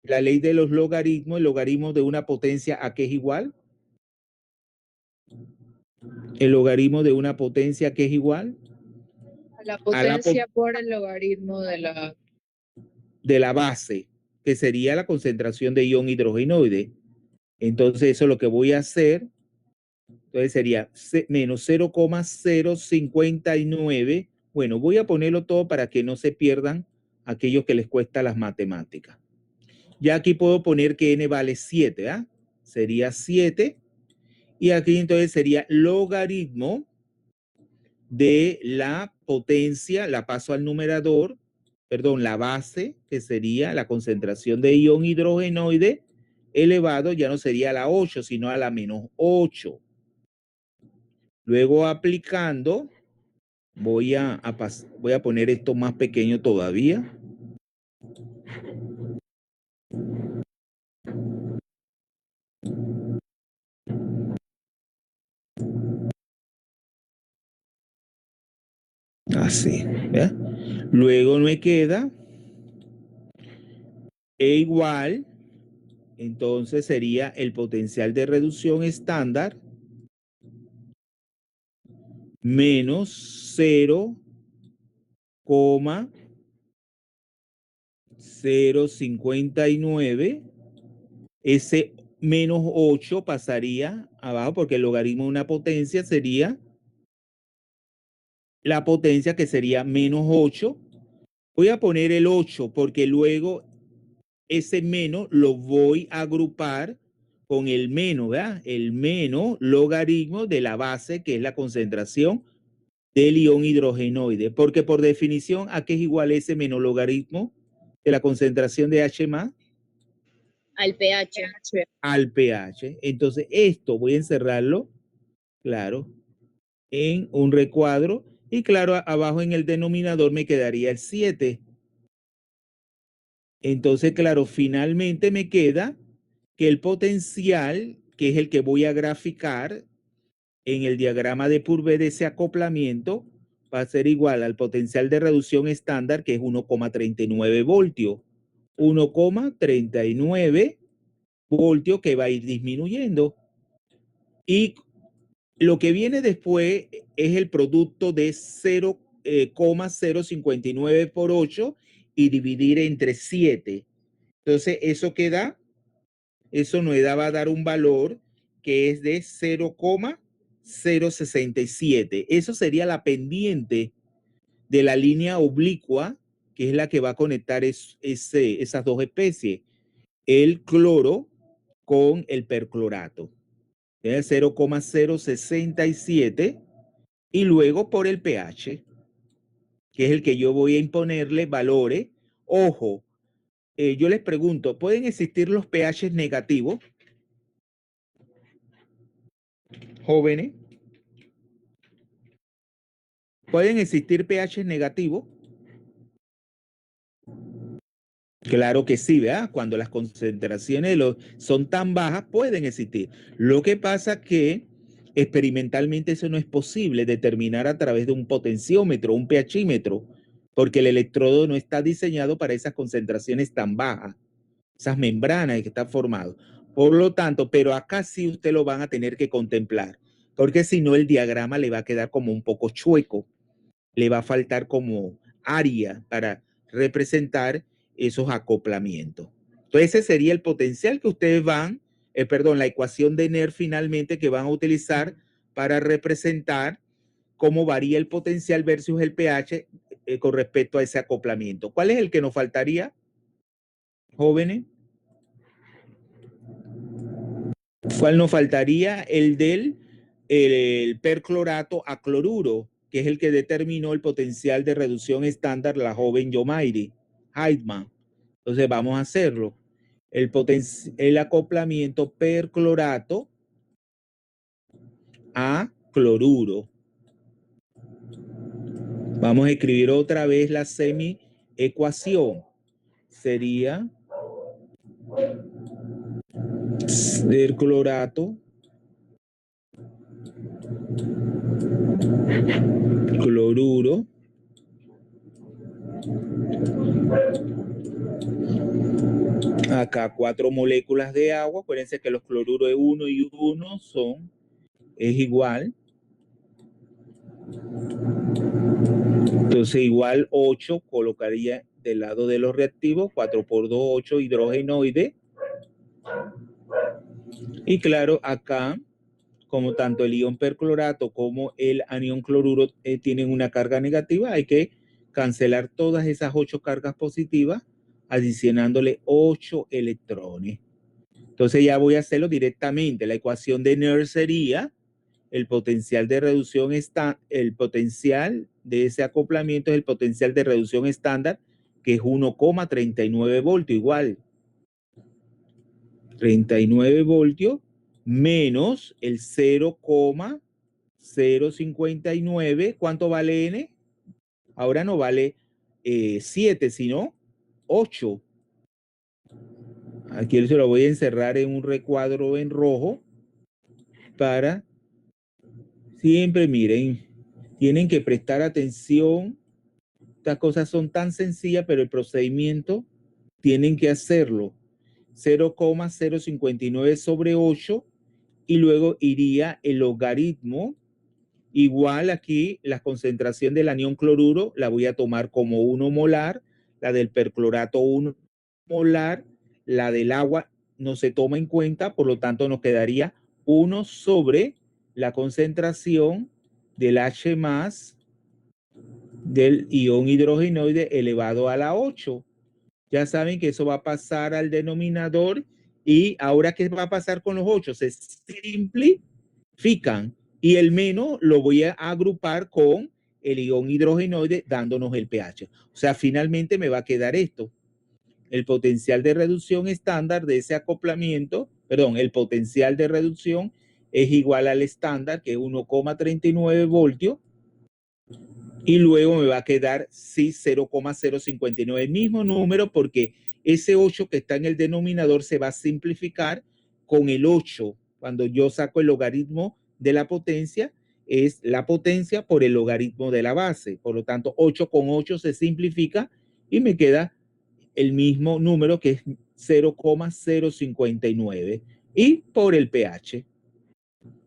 la ley de los logaritmos, el logaritmo de una potencia, ¿a qué es igual? El logaritmo de una potencia, ¿qué es igual? A la A la potencia por el logaritmo de la base, que sería la concentración de ion hidrogenoide. Entonces, eso es lo que voy a hacer. Entonces sería menos 0,059. Bueno, voy a ponerlo todo para que no se pierdan aquellos que les cuesta las matemáticas. Ya aquí puedo poner que n vale 7, ¿ah? Sería 7. Y aquí entonces sería logaritmo de la potencia, la paso al numerador, perdón, la base, que sería la concentración de ion hidrogenoide elevado, ya no sería a la 8, sino a la menos 8. Luego aplicando, voy a poner esto más pequeño todavía. Así, ¿verdad? Luego me queda E igual, entonces sería el potencial de reducción estándar menos 0,059. Ese menos 8 pasaría abajo porque el logaritmo de una potencia sería la potencia, que sería menos 8. Voy a poner el 8 porque luego ese menos lo voy a agrupar con el menos, ¿verdad? El menos logaritmo de la base, que es la concentración del ion hidrogenoide. Porque por definición, ¿a qué es igual ese menos logaritmo de la concentración de H más? Al pH. Al pH. Entonces, esto voy a encerrarlo, claro, en un recuadro. Y claro, abajo en el denominador me quedaría el 7. Entonces, claro, finalmente me queda que el potencial, que es el que voy a graficar en el diagrama de Purvé de ese acoplamiento, va a ser igual al potencial de reducción estándar, que es 1,39 voltios. 1,39 voltios que va a ir disminuyendo. Y lo que viene después es el producto de 0,059 por 8 y dividir entre 7. Entonces, eso queda, eso nos va a dar un valor que es de 0,067. Eso sería la pendiente de la línea oblicua, que es la que va a conectar esas dos especies, el cloro con el perclorato. 0,067 y luego por el pH, que es el que yo voy a imponerle valores. Ojo, yo les pregunto, ¿pueden existir los pH negativos? Jóvenes, ¿pueden existir pH negativos? Claro que sí, ¿verdad? Cuando las concentraciones son tan bajas, pueden existir. Lo que pasa que experimentalmente eso no es posible determinar a través de un potenciómetro, un pHímetro, porque el electrodo no está diseñado para esas concentraciones tan bajas, esas membranas que están formadas. Por lo tanto, pero acá sí usted lo van a tener que contemplar, porque si no el diagrama le va a quedar como un poco chueco, le va a faltar como área para representar esos acoplamientos. Entonces ese sería el potencial que ustedes van, perdón, la ecuación de NER finalmente que van a utilizar para representar cómo varía el potencial versus el pH con respecto a ese acoplamiento. ¿Cuál es el que nos faltaría, jóvenes? ¿Cuál nos faltaría? El del el perclorato a cloruro, que es el que determinó el potencial de reducción estándar la joven Yomairi Heidman. Entonces vamos a hacerlo. El acoplamiento perclorato a cloruro. Vamos a escribir otra vez la semi-ecuación. Sería perclorato cloruro. Acá 4 moléculas de agua. Acuérdense que los cloruros de 1 y 1 es igual. Entonces igual 8 colocaría del lado de los reactivos. 4 por 2, 8 hidrogenoide. Y claro, acá, como tanto el ion perclorato como el anión cloruro tienen una carga negativa, hay que cancelar todas esas 8 cargas positivas, adicionándole 8 electrones. Entonces ya voy a hacerlo directamente. La ecuación de Nernst sería el potencial de reducción el potencial de ese acoplamiento es el potencial de reducción estándar, que es 1,39 voltios, igual 39 voltios menos el 0,059. ¿Cuánto vale N? Ahora no vale 7, sino 8. Aquí se lo voy a encerrar en un recuadro en rojo para siempre, miren, tienen que prestar atención. Estas cosas son tan sencillas, pero el procedimiento tienen que hacerlo. 0,059 sobre 8 y luego iría el logaritmo. Igual aquí la concentración del anión cloruro la voy a tomar como 1 molar, la del perclorato 1 molar, la del agua no se toma en cuenta, por lo tanto nos quedaría 1 sobre la concentración del H más del ion hidrogenoide elevado a la 8. Ya saben que eso va a pasar al denominador y ahora ¿qué va a pasar con los 8? Se simplifican y el menos lo voy a agrupar con el ion hidrogenoide dándonos el pH. O sea, finalmente me va a quedar esto. El potencial de reducción estándar de ese acoplamiento, perdón, el potencial de reducción es igual al estándar, que es 1,39 voltios, y luego me va a quedar sí 0,059, el mismo número, porque ese 8 que está en el denominador se va a simplificar con el 8. Cuando yo saco el logaritmo de la potencia, es la potencia por el logaritmo de la base. Por lo tanto, 8 con 8 se simplifica y me queda el mismo número, que es 0,059, y por el pH.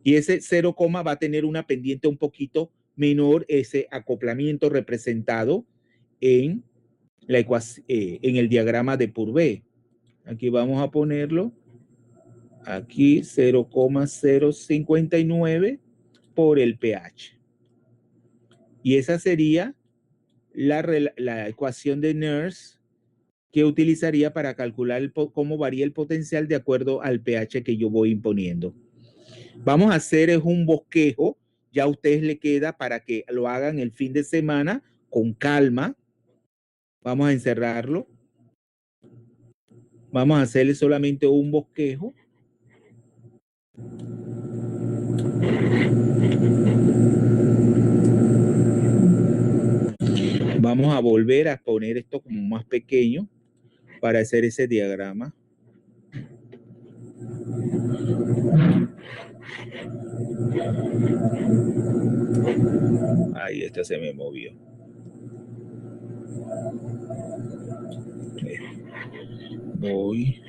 Y ese 0, va a tener una pendiente un poquito menor, ese acoplamiento representado en la en el diagrama de Purvé. Aquí vamos a ponerlo. Aquí 0,059 por el pH. Y esa sería la ecuación de Nernst que utilizaría para calcular cómo varía el potencial de acuerdo al pH que yo voy imponiendo. Vamos a hacer es un bosquejo. Ya a ustedes le queda para que lo hagan el fin de semana con calma. Vamos a encerrarlo. Vamos a hacerle solamente un bosquejo. Vamos a volver a poner esto como más pequeño para hacer ese diagrama. Ahí esta se me movió. Voy.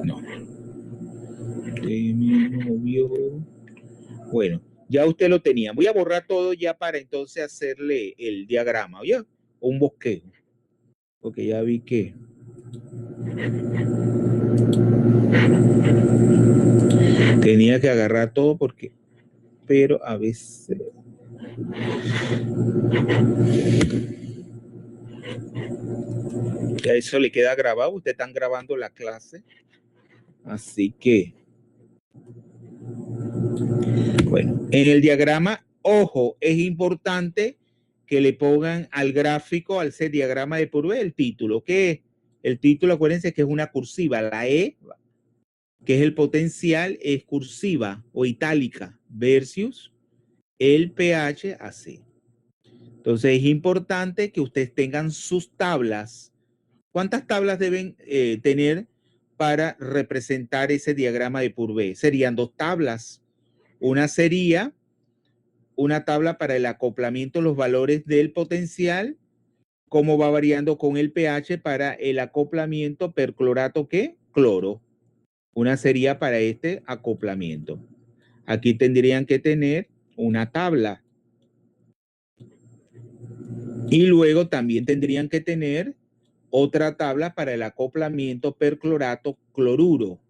No. Se me movió. Bueno, ya usted lo tenía. Voy a borrar todo ya para entonces hacerle el diagrama, ¿oye? O un bosquejo. Porque ya vi que tenía que agarrar todo porque, pero a veces ya eso le queda grabado. Ustedes están grabando la clase, así que bueno, en el diagrama, ojo, es importante que le pongan al gráfico, al ese diagrama de Purvé, el título. ¿Qué es? El título, acuérdense que es una cursiva, la E, que es el potencial, es cursiva o itálica, versus el pH así. Entonces es importante que ustedes tengan sus tablas. ¿Cuántas tablas deben tener para representar ese diagrama de Purvé? Serían 2 tablas. Una sería una tabla para el acoplamiento, los valores del potencial, cómo va variando con el pH para el acoplamiento perclorato, ¿qué? Cloro. Una sería para este acoplamiento. Aquí tendrían que tener una tabla. Y luego también tendrían que tener otra tabla para el acoplamiento perclorato cloruro.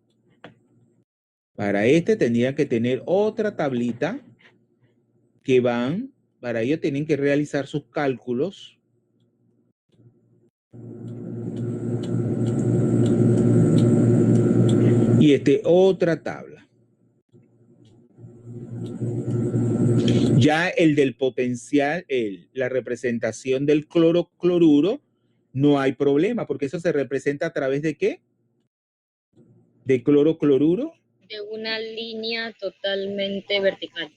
Para este tendrían que tener otra tablita que van, para ello tienen que realizar sus cálculos. Y otra tabla. Ya el del potencial, la representación del cloro-cloruro, no hay problema, porque eso se representa a través de ¿qué? De cloro-cloruro. De una línea totalmente vertical.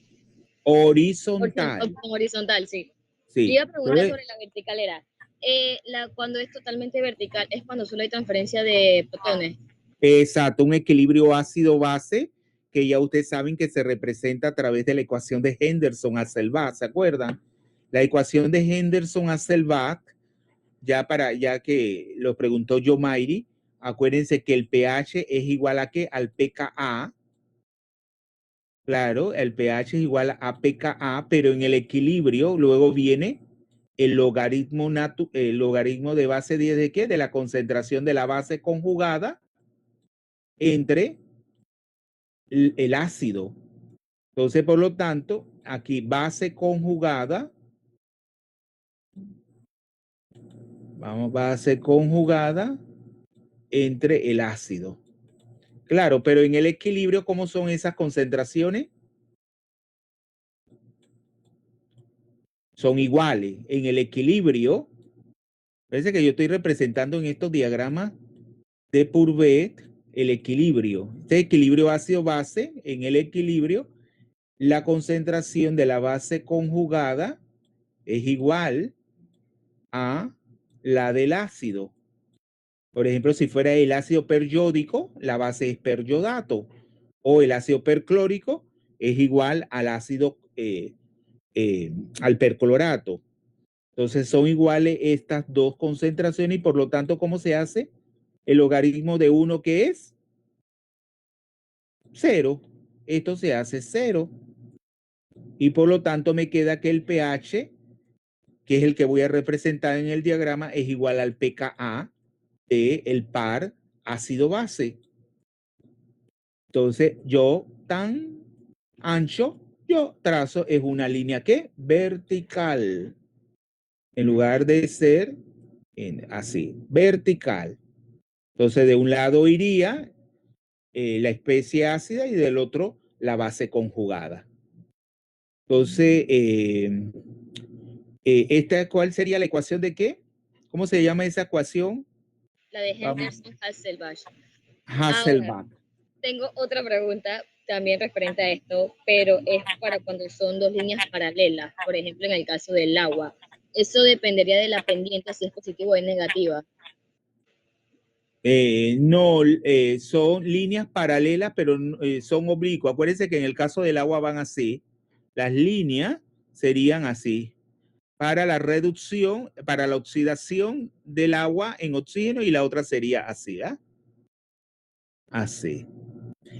Horizontal. Horizontal, sí. Sí. Le iba a preguntar Entonces, sobre la vertical, era, cuando es totalmente vertical, es cuando solo hay transferencia de protones. exacto, un equilibrio ácido-base que ya ustedes saben que se representa a través de la ecuación de Henderson-Hasselbalch, ¿se acuerdan? La ecuación de Henderson-Hasselbalch, ya que lo preguntó Yomairi, acuérdense que el pH es igual a ¿qué? Al pKa. Claro, el pH es igual a pKa, pero en el equilibrio luego viene el logaritmo de base 10 de ¿qué? De la concentración de la base conjugada entre el ácido. Entonces, por lo tanto, aquí base conjugada, base conjugada entre el ácido. Claro, pero en el equilibrio, ¿cómo son esas concentraciones? Son iguales. En el equilibrio, parece que yo estoy representando en estos diagramas de Pourbet el equilibrio. Este equilibrio ácido-base, en el equilibrio, la concentración de la base conjugada es igual a la del ácido. Por ejemplo, si fuera el ácido periódico, la base es periodato, o el ácido perclórico es igual al ácido, al perclorato. Entonces son iguales estas dos concentraciones y por lo tanto, ¿cómo se hace? El logaritmo de 1 que es 0. Esto se hace 0. Y por lo tanto me queda que el pH, que es el que voy a representar en el diagrama, es igual al pKa de el par ácido-base. Entonces, yo tan ancho, yo trazo es una línea que vertical. En lugar de ser así, vertical. Entonces, de un lado iría la especie ácida y del otro la base conjugada. Entonces, ¿cuál sería la ecuación de qué? ¿Cómo se llama esa ecuación? La de Henderson-Hasselbalch. Hasselbalch. Tengo otra pregunta también referente a esto, pero es para cuando son dos líneas paralelas, por ejemplo, en el caso del agua. Eso dependería de la pendiente, si es positiva o es negativa. No, son líneas paralelas, pero son oblicuas. Acuérdense que en el caso del agua van así. Las líneas serían así. Para la reducción, para la oxidación del agua en oxígeno y la otra sería así, ¿ah? Así.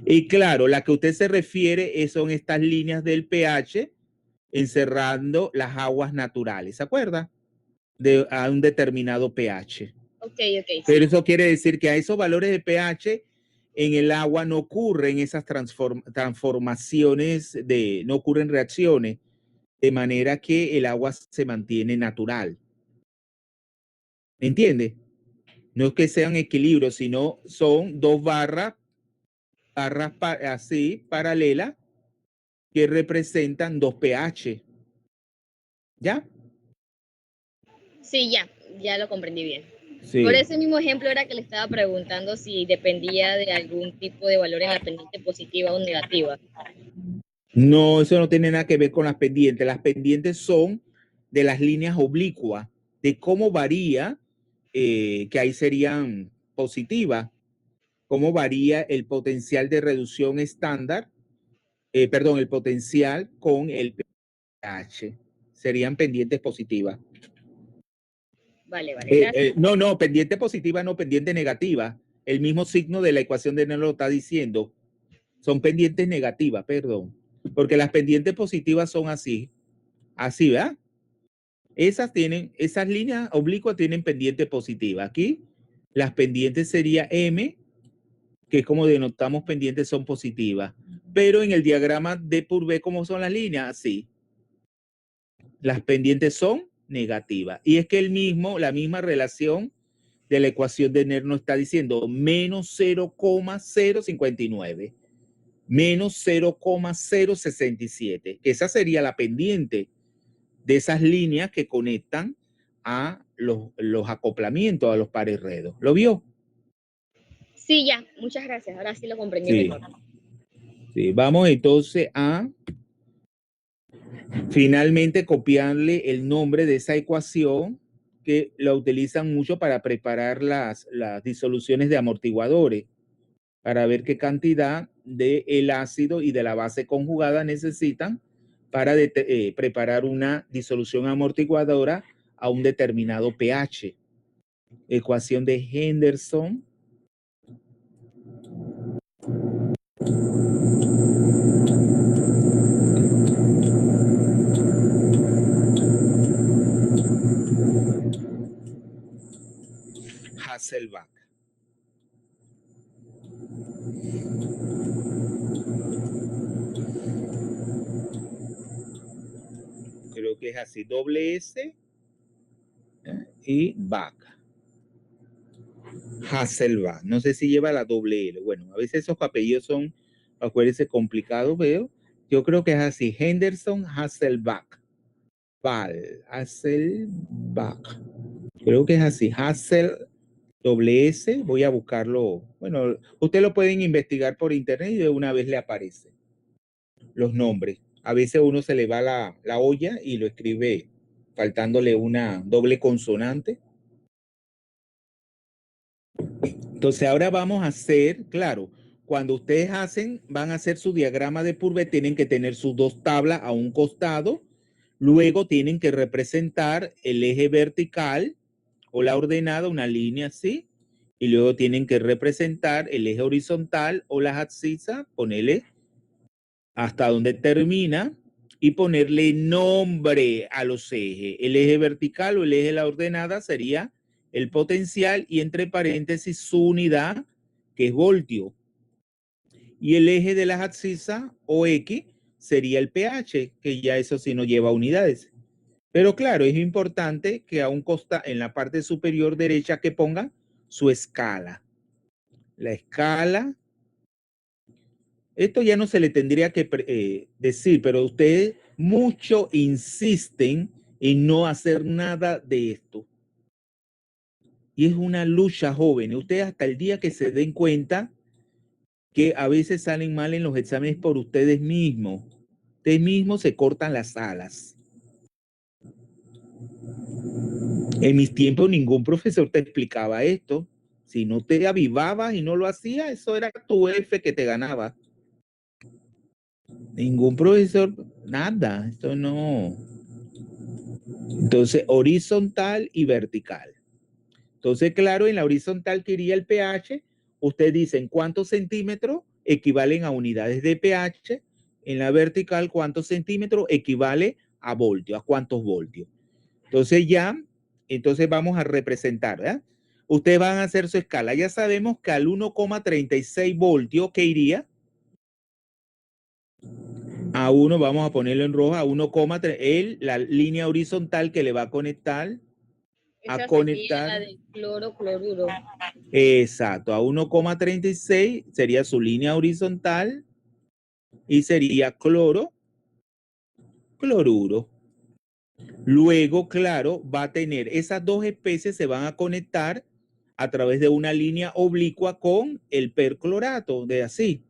Y claro, la que usted se refiere son estas líneas del pH encerrando las aguas naturales, ¿se acuerda? A un determinado pH. Ok, Pero sí. eso quiere decir que a esos valores de pH en el agua no ocurren esas transformaciones, no ocurren reacciones, de manera que el agua se mantiene natural. ¿Me entiende? No es que sean equilibrios, sino son dos barras así paralelas que representan dos pH. ¿Ya? Sí, ya lo comprendí bien. Sí. Por ese mismo ejemplo era que le estaba preguntando si dependía de algún tipo de valor en la pendiente positiva o negativa. No, eso no tiene nada que ver con las pendientes. Las pendientes son de las líneas oblicuas, de cómo varía, que ahí serían positivas, cómo varía el potencial de reducción estándar perdón, el potencial con el pH. Serían pendientes positivas. Vale, gracias. No, pendiente positiva, no, pendiente negativa. El mismo signo de la ecuación de Nernst lo está diciendo. Son pendientes negativas, perdón. Porque las pendientes positivas son así. Así, ¿verdad? Esas líneas oblicuas tienen pendiente positiva. Aquí las pendientes sería M, que como denotamos pendientes son positivas. Pero en el diagrama de Purvé, ¿cómo son las líneas? Así. Las pendientes son negativas. Y es que la misma relación de la ecuación de Nernst nos está diciendo menos 0,059. Menos 0,067. Esa sería la pendiente de esas líneas que conectan a los acoplamientos, a los pares redos. ¿Lo vio? Sí, ya, muchas gracias. Ahora sí lo comprendí Sí. mejor. Sí, vamos entonces a finalmente copiarle el nombre de esa ecuación que la utilizan mucho para preparar las disoluciones de amortiguadores, para ver qué cantidad del ácido y de la base conjugada necesitan para preparar una disolución amortiguadora a un determinado pH. Ecuación de Henderson. Hasselbalch. Creo que es así, doble S y Bach. Hasselbalch. No sé si lleva la doble L. Bueno, a veces esos apellidos son, acuérdense, complicados, veo. Yo creo que es así, Henderson Hasselbalch. Hasselbalch. Creo que es así, Hassel doble S. Voy a buscarlo. Bueno, ustedes lo pueden investigar por internet y de una vez le aparecen los nombres. A veces uno se le va la olla y lo escribe faltándole una doble consonante. Entonces ahora vamos a hacer, claro, cuando ustedes van a hacer su diagrama de Purvé, tienen que tener sus dos tablas a un costado, luego tienen que representar el eje vertical o la ordenada, una línea así, y luego tienen que representar el eje horizontal o la abscisa, ponerle hasta donde termina y ponerle nombre a los ejes. El eje vertical o el eje de la ordenada sería el potencial y entre paréntesis su unidad, que es voltio. Y el eje de las abscisas o X sería el pH, que ya eso sí no lleva unidades. Pero claro, es importante que a un costa en la parte superior derecha que ponga su escala. La escala. Esto ya no se le tendría que decir, pero ustedes mucho insisten en no hacer nada de esto. Y es una lucha, jóvenes. Ustedes hasta el día que se den cuenta que a veces salen mal en los exámenes por ustedes mismos. Ustedes mismos se cortan las alas. En mis tiempos ningún profesor te explicaba esto. Si no te avivabas y no lo hacías, eso era tu F que te ganaba. Ningún profesor, nada, esto no. Entonces, horizontal y vertical. Entonces, claro, en la horizontal que iría el pH, ustedes dicen cuántos centímetros equivalen a unidades de pH. En la vertical, cuántos centímetros equivale a voltios, a cuántos voltios. Entonces entonces vamos a representar, ¿verdad? Ustedes van a hacer su escala. Ya sabemos que al 1,36 voltios, ¿qué iría? A 1, vamos a ponerlo en rojo, a 1,3, la línea horizontal que le va a conectar. Esa sería la del cloro-cloruro. Exacto, a 1,36 sería su línea horizontal y sería cloruro. Luego, claro, va a tener esas dos especies, se van a conectar a través de una línea oblicua con el perclorato, de así.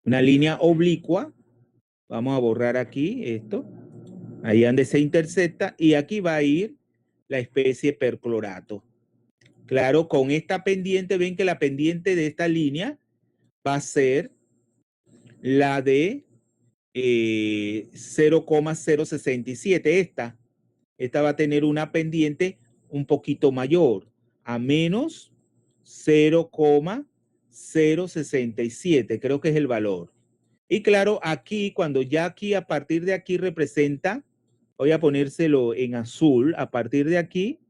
Una línea oblicua. Vamos a borrar aquí esto. Ahí donde se intersecta y aquí va a ir la especie perclorato. Claro, con esta pendiente, ven que la pendiente de esta línea va a ser La de 0,067, esta va a tener una pendiente un poquito mayor, a menos 0,067, creo que es el valor. Y claro, aquí, cuando ya aquí, a partir de aquí representa, voy a ponérselo en azul, a partir de aquí,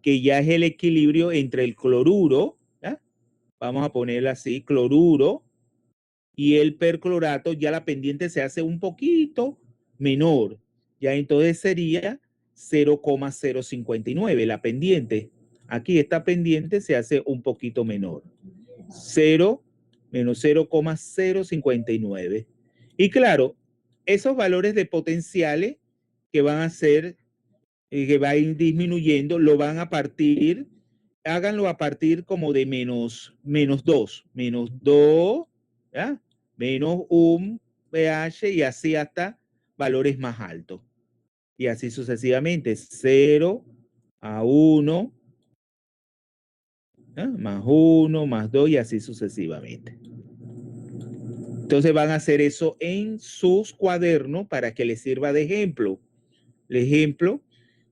que ya es el equilibrio entre el cloruro, ¿ya? Vamos a ponerlo así, cloruro, y el perclorato, ya la pendiente se hace un poquito menor. Ya entonces sería 0,059 la pendiente. Aquí esta pendiente se hace un poquito menor. 0 menos 0,059. Y claro, esos valores de potenciales que van a ser, que va a ir disminuyendo, lo van a partir, háganlo a partir como de menos 2, ¿ya? Menos un pH y así hasta valores más altos. Y así sucesivamente, 0 a 1, ¿ya? Más 1, más 2 y así sucesivamente. Entonces van a hacer eso en sus cuadernos para que les sirva de ejemplo. El ejemplo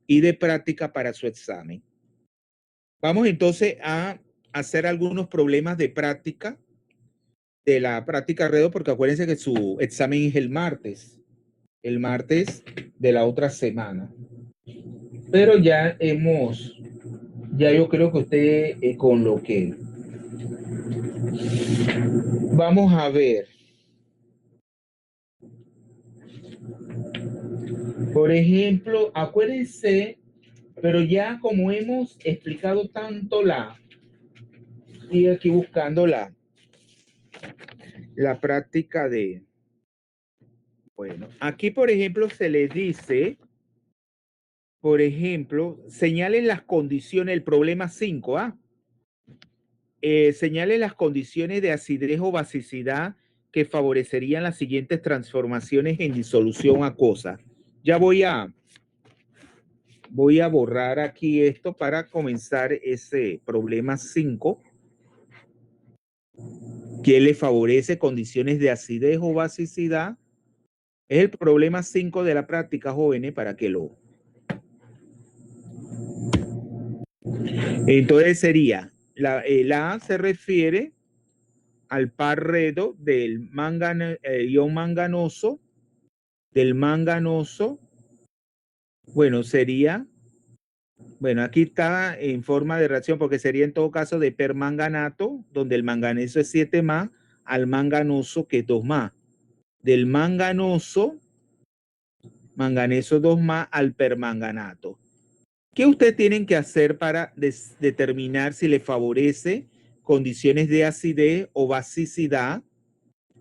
y de práctica para su examen. Vamos entonces a hacer algunos problemas de práctica de la práctica Redo, porque acuérdense que su examen es el martes de la otra semana. Pero ya yo creo que usted con lo que vamos a ver. Por ejemplo, acuérdense, pero ya como hemos explicado tanto y aquí buscando la práctica de, bueno, aquí por ejemplo se les dice, por ejemplo, señalen las condiciones, el problema 5, señalen las condiciones de acidez o basicidad que favorecerían las siguientes transformaciones en disolución acuosa. Ya voy a borrar aquí esto para comenzar ese problema 5. ¿Qué le favorece condiciones de acidez o basicidad? Es el problema 5 de la práctica, jóvenes, para que lo... Entonces sería, la A se refiere al par Redo del ion manganoso, bueno, sería, bueno, aquí está en forma de reacción porque sería en todo caso de permanganato, donde el manganeso es 7 más, al manganoso que es 2 más. Del manganeso 2 más al permanganato. ¿Qué ustedes tienen que hacer para determinar si le favorece condiciones de acidez o basicidad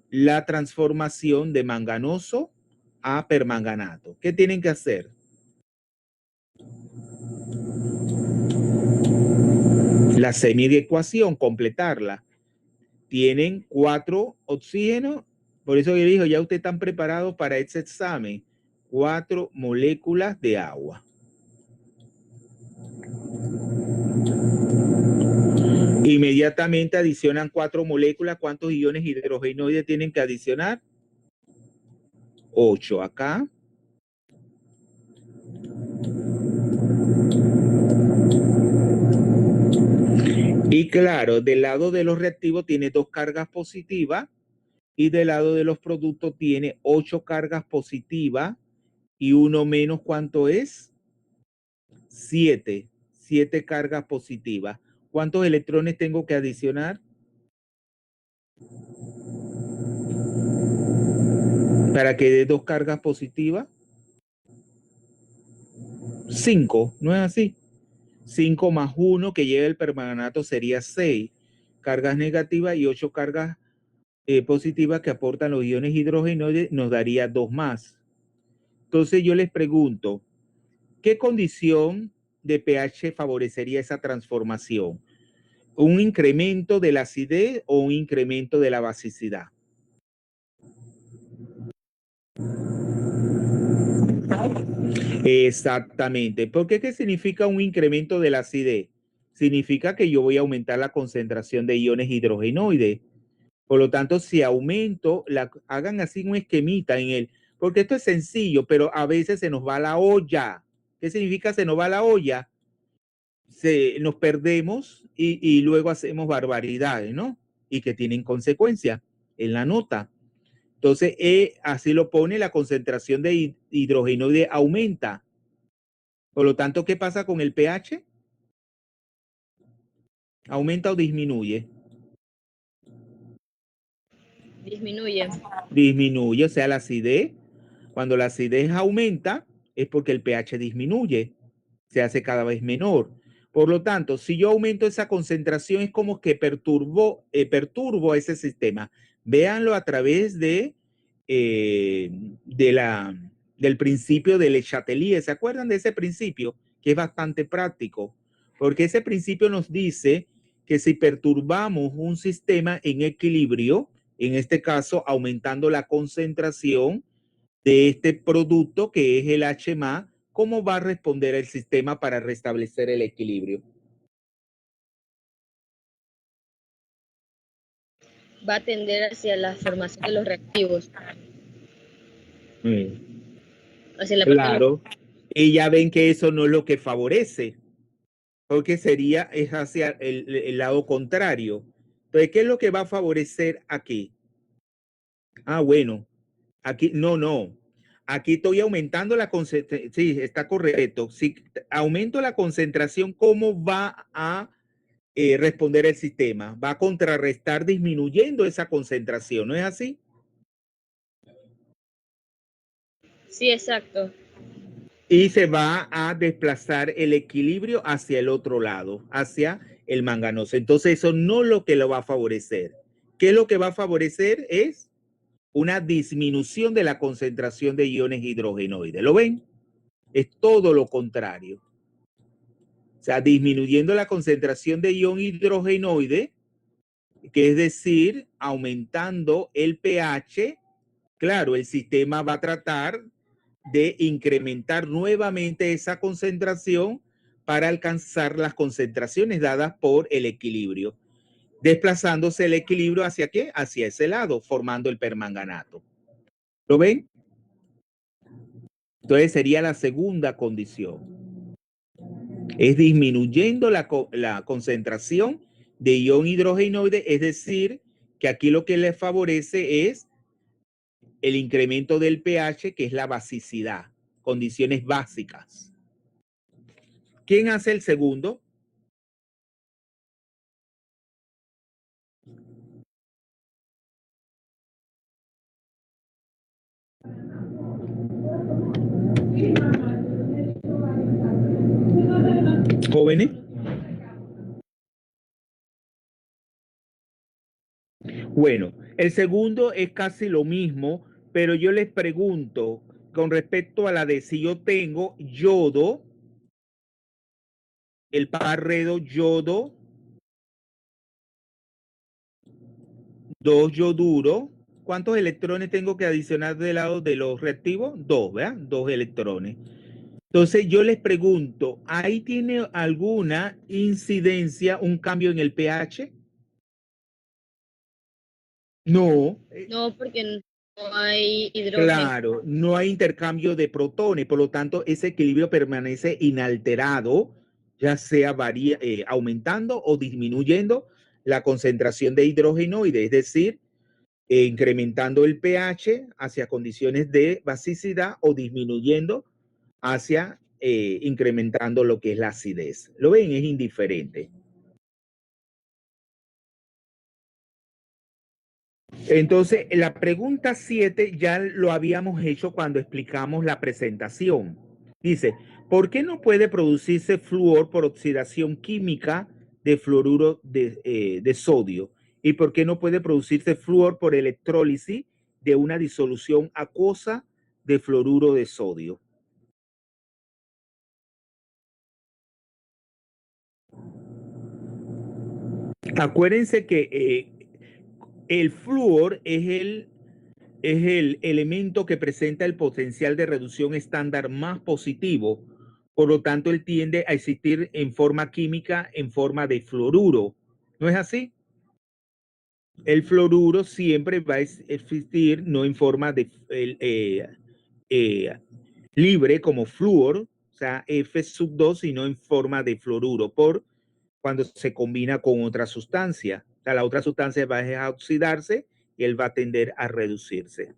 la transformación de manganoso a permanganato? ¿Qué tienen que hacer? La semiecuación, completarla. Tienen 4 oxígenos, por eso yo digo, ya ustedes están preparados para ese examen. 4 moléculas de agua. Inmediatamente adicionan 4 moléculas. ¿Cuántos iones hidrogenoides tienen que adicionar? 8 acá. Y claro, del lado de los reactivos tiene 2 cargas positivas y del lado de los productos tiene 8 cargas positivas y 1 menos, ¿cuánto es? 7 cargas positivas. ¿Cuántos electrones tengo que adicionar? Para que dé 2 cargas positivas. 5, ¿no es así? 5 más 1 que lleva el permanganato sería 6 cargas negativas y 8 cargas positivas que aportan los iones hidrogenoides nos daría 2 más. Entonces yo les pregunto, ¿qué condición de pH favorecería esa transformación? ¿Un incremento de la acidez o un incremento de la basicidad? Exactamente. ¿Por qué? ¿Qué significa un incremento de la acidez? Significa que yo voy a aumentar la concentración de iones hidrogenoides. Por lo tanto, si aumento, hagan así un esquemita en él, porque esto es sencillo, pero a veces se nos va la olla. ¿Qué significa se nos va la olla? Nos perdemos y luego hacemos barbaridades, ¿no? Y que tienen consecuencias en la nota. Entonces, así lo pone, la concentración de hidrogenoide aumenta. Por lo tanto, ¿qué pasa con el pH? ¿Aumenta o disminuye? Disminuye. Disminuye, o sea, la acidez. Cuando la acidez aumenta, es porque el pH disminuye, se hace cada vez menor. Por lo tanto, si yo aumento esa concentración, es como que perturbo ese sistema. Véanlo a través eh, de del principio de Le Chatelier. ¿Se acuerdan de ese principio? Que es bastante práctico, porque ese principio nos dice que si perturbamos un sistema en equilibrio, en este caso aumentando la concentración de este producto que es el H+, ¿cómo va a responder el sistema para restablecer el equilibrio? Va a tender hacia la formación de los reactivos, hacia la parte de los... Claro. Y ya ven que eso no es lo que favorece, porque es hacia el lado contrario. Entonces, ¿qué es lo que va a favorecer aquí? Ah, bueno, aquí no. Aquí estoy aumentando la concentración. Sí, está correcto. Si aumento la concentración, ¿cómo va a responder el sistema? Va a contrarrestar disminuyendo esa concentración, ¿no es así? Sí, exacto. Y se va a desplazar el equilibrio hacia el otro lado, hacia el manganoso. Entonces eso no es lo que lo va a favorecer. ¿Qué es lo que va a favorecer? Es una disminución de la concentración de iones hidrogenoides. ¿Lo ven? Es todo lo contrario. O sea, disminuyendo la concentración de ion hidrogenoide, que es decir, aumentando el pH, claro, el sistema va a tratar de incrementar nuevamente esa concentración para alcanzar las concentraciones dadas por el equilibrio, desplazándose el equilibrio hacia qué? Hacia ese lado, formando el permanganato. ¿Lo ven? Entonces sería la segunda condición. Es disminuyendo la concentración de ion hidrogenoide, es decir, que aquí lo que le favorece es el incremento del pH, que es la basicidad, condiciones básicas. ¿Quién hace el segundo? Jóvenes. Bueno, el segundo es casi lo mismo, pero yo les pregunto con respecto a la de si yo tengo yodo, el parredo yodo, 2 yoduro, ¿cuántos electrones tengo que adicionar del lado de los reactivos? 2, ¿verdad? 2 electrones. Entonces yo les pregunto, ¿ahí tiene alguna incidencia, un cambio en el pH? No, No, porque no hay hidrógeno. claro, no hay intercambio de protones, por lo tanto ese equilibrio permanece inalterado, ya sea aumentando o disminuyendo la concentración de hidrogenoides, es decir, incrementando el pH hacia condiciones de basicidad o disminuyendo hacia incrementando lo que es la acidez. ¿Lo ven? Es indiferente. Entonces, la pregunta 7 ya lo habíamos hecho cuando explicamos la presentación. Dice, ¿por qué no puede producirse flúor por oxidación química de fluoruro de sodio? ¿Y por qué no puede producirse flúor por electrólisis de una disolución acuosa de fluoruro de sodio? Acuérdense que el flúor es el elemento que presenta el potencial de reducción estándar más positivo. Por lo tanto, él tiende a existir en forma química, en forma de fluoruro. ¿No es así? El fluoruro siempre va a existir no en forma de libre como flúor, o sea, F2, sino en forma de fluoruro, por cuando se combina con otra sustancia. O sea, la otra sustancia va a oxidarse y él va a tender a reducirse.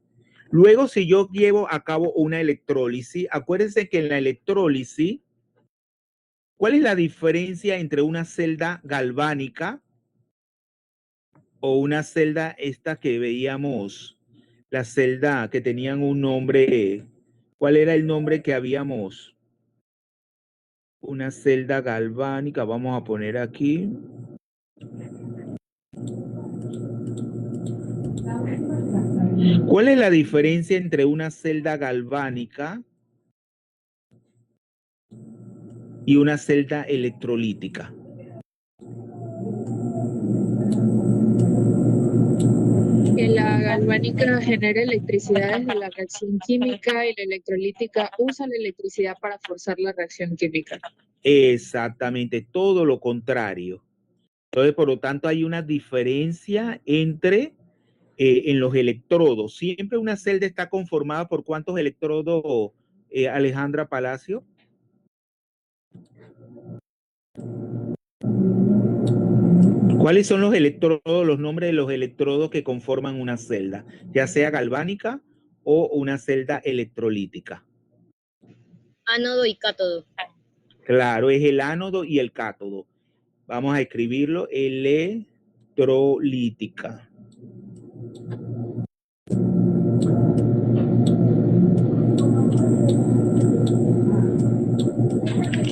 Luego, si yo llevo a cabo una electrólisis, acuérdense que en la electrólisis, ¿cuál es la diferencia entre una celda galvánica o una celda esta que veíamos, la celda que tenían un nombre? ¿Cuál era el nombre que habíamos? Una celda galvánica, vamos a poner aquí. ¿Cuál es la diferencia entre una celda galvánica y una celda electrolítica? Que la galvánica genera electricidad desde la reacción química y la electrolítica usa la electricidad para forzar la reacción química. Exactamente, todo lo contrario. Entonces, por lo tanto, hay una diferencia entre en los electrodos. Siempre una celda está conformada por ¿cuántos electrodos, Alejandra Palacio? ¿Cuáles son los electrodos, los nombres de los electrodos que conforman una celda, ya sea galvánica o una celda electrolítica? Ánodo y cátodo. Claro, es el ánodo y el cátodo. Vamos a escribirlo, electrolítica.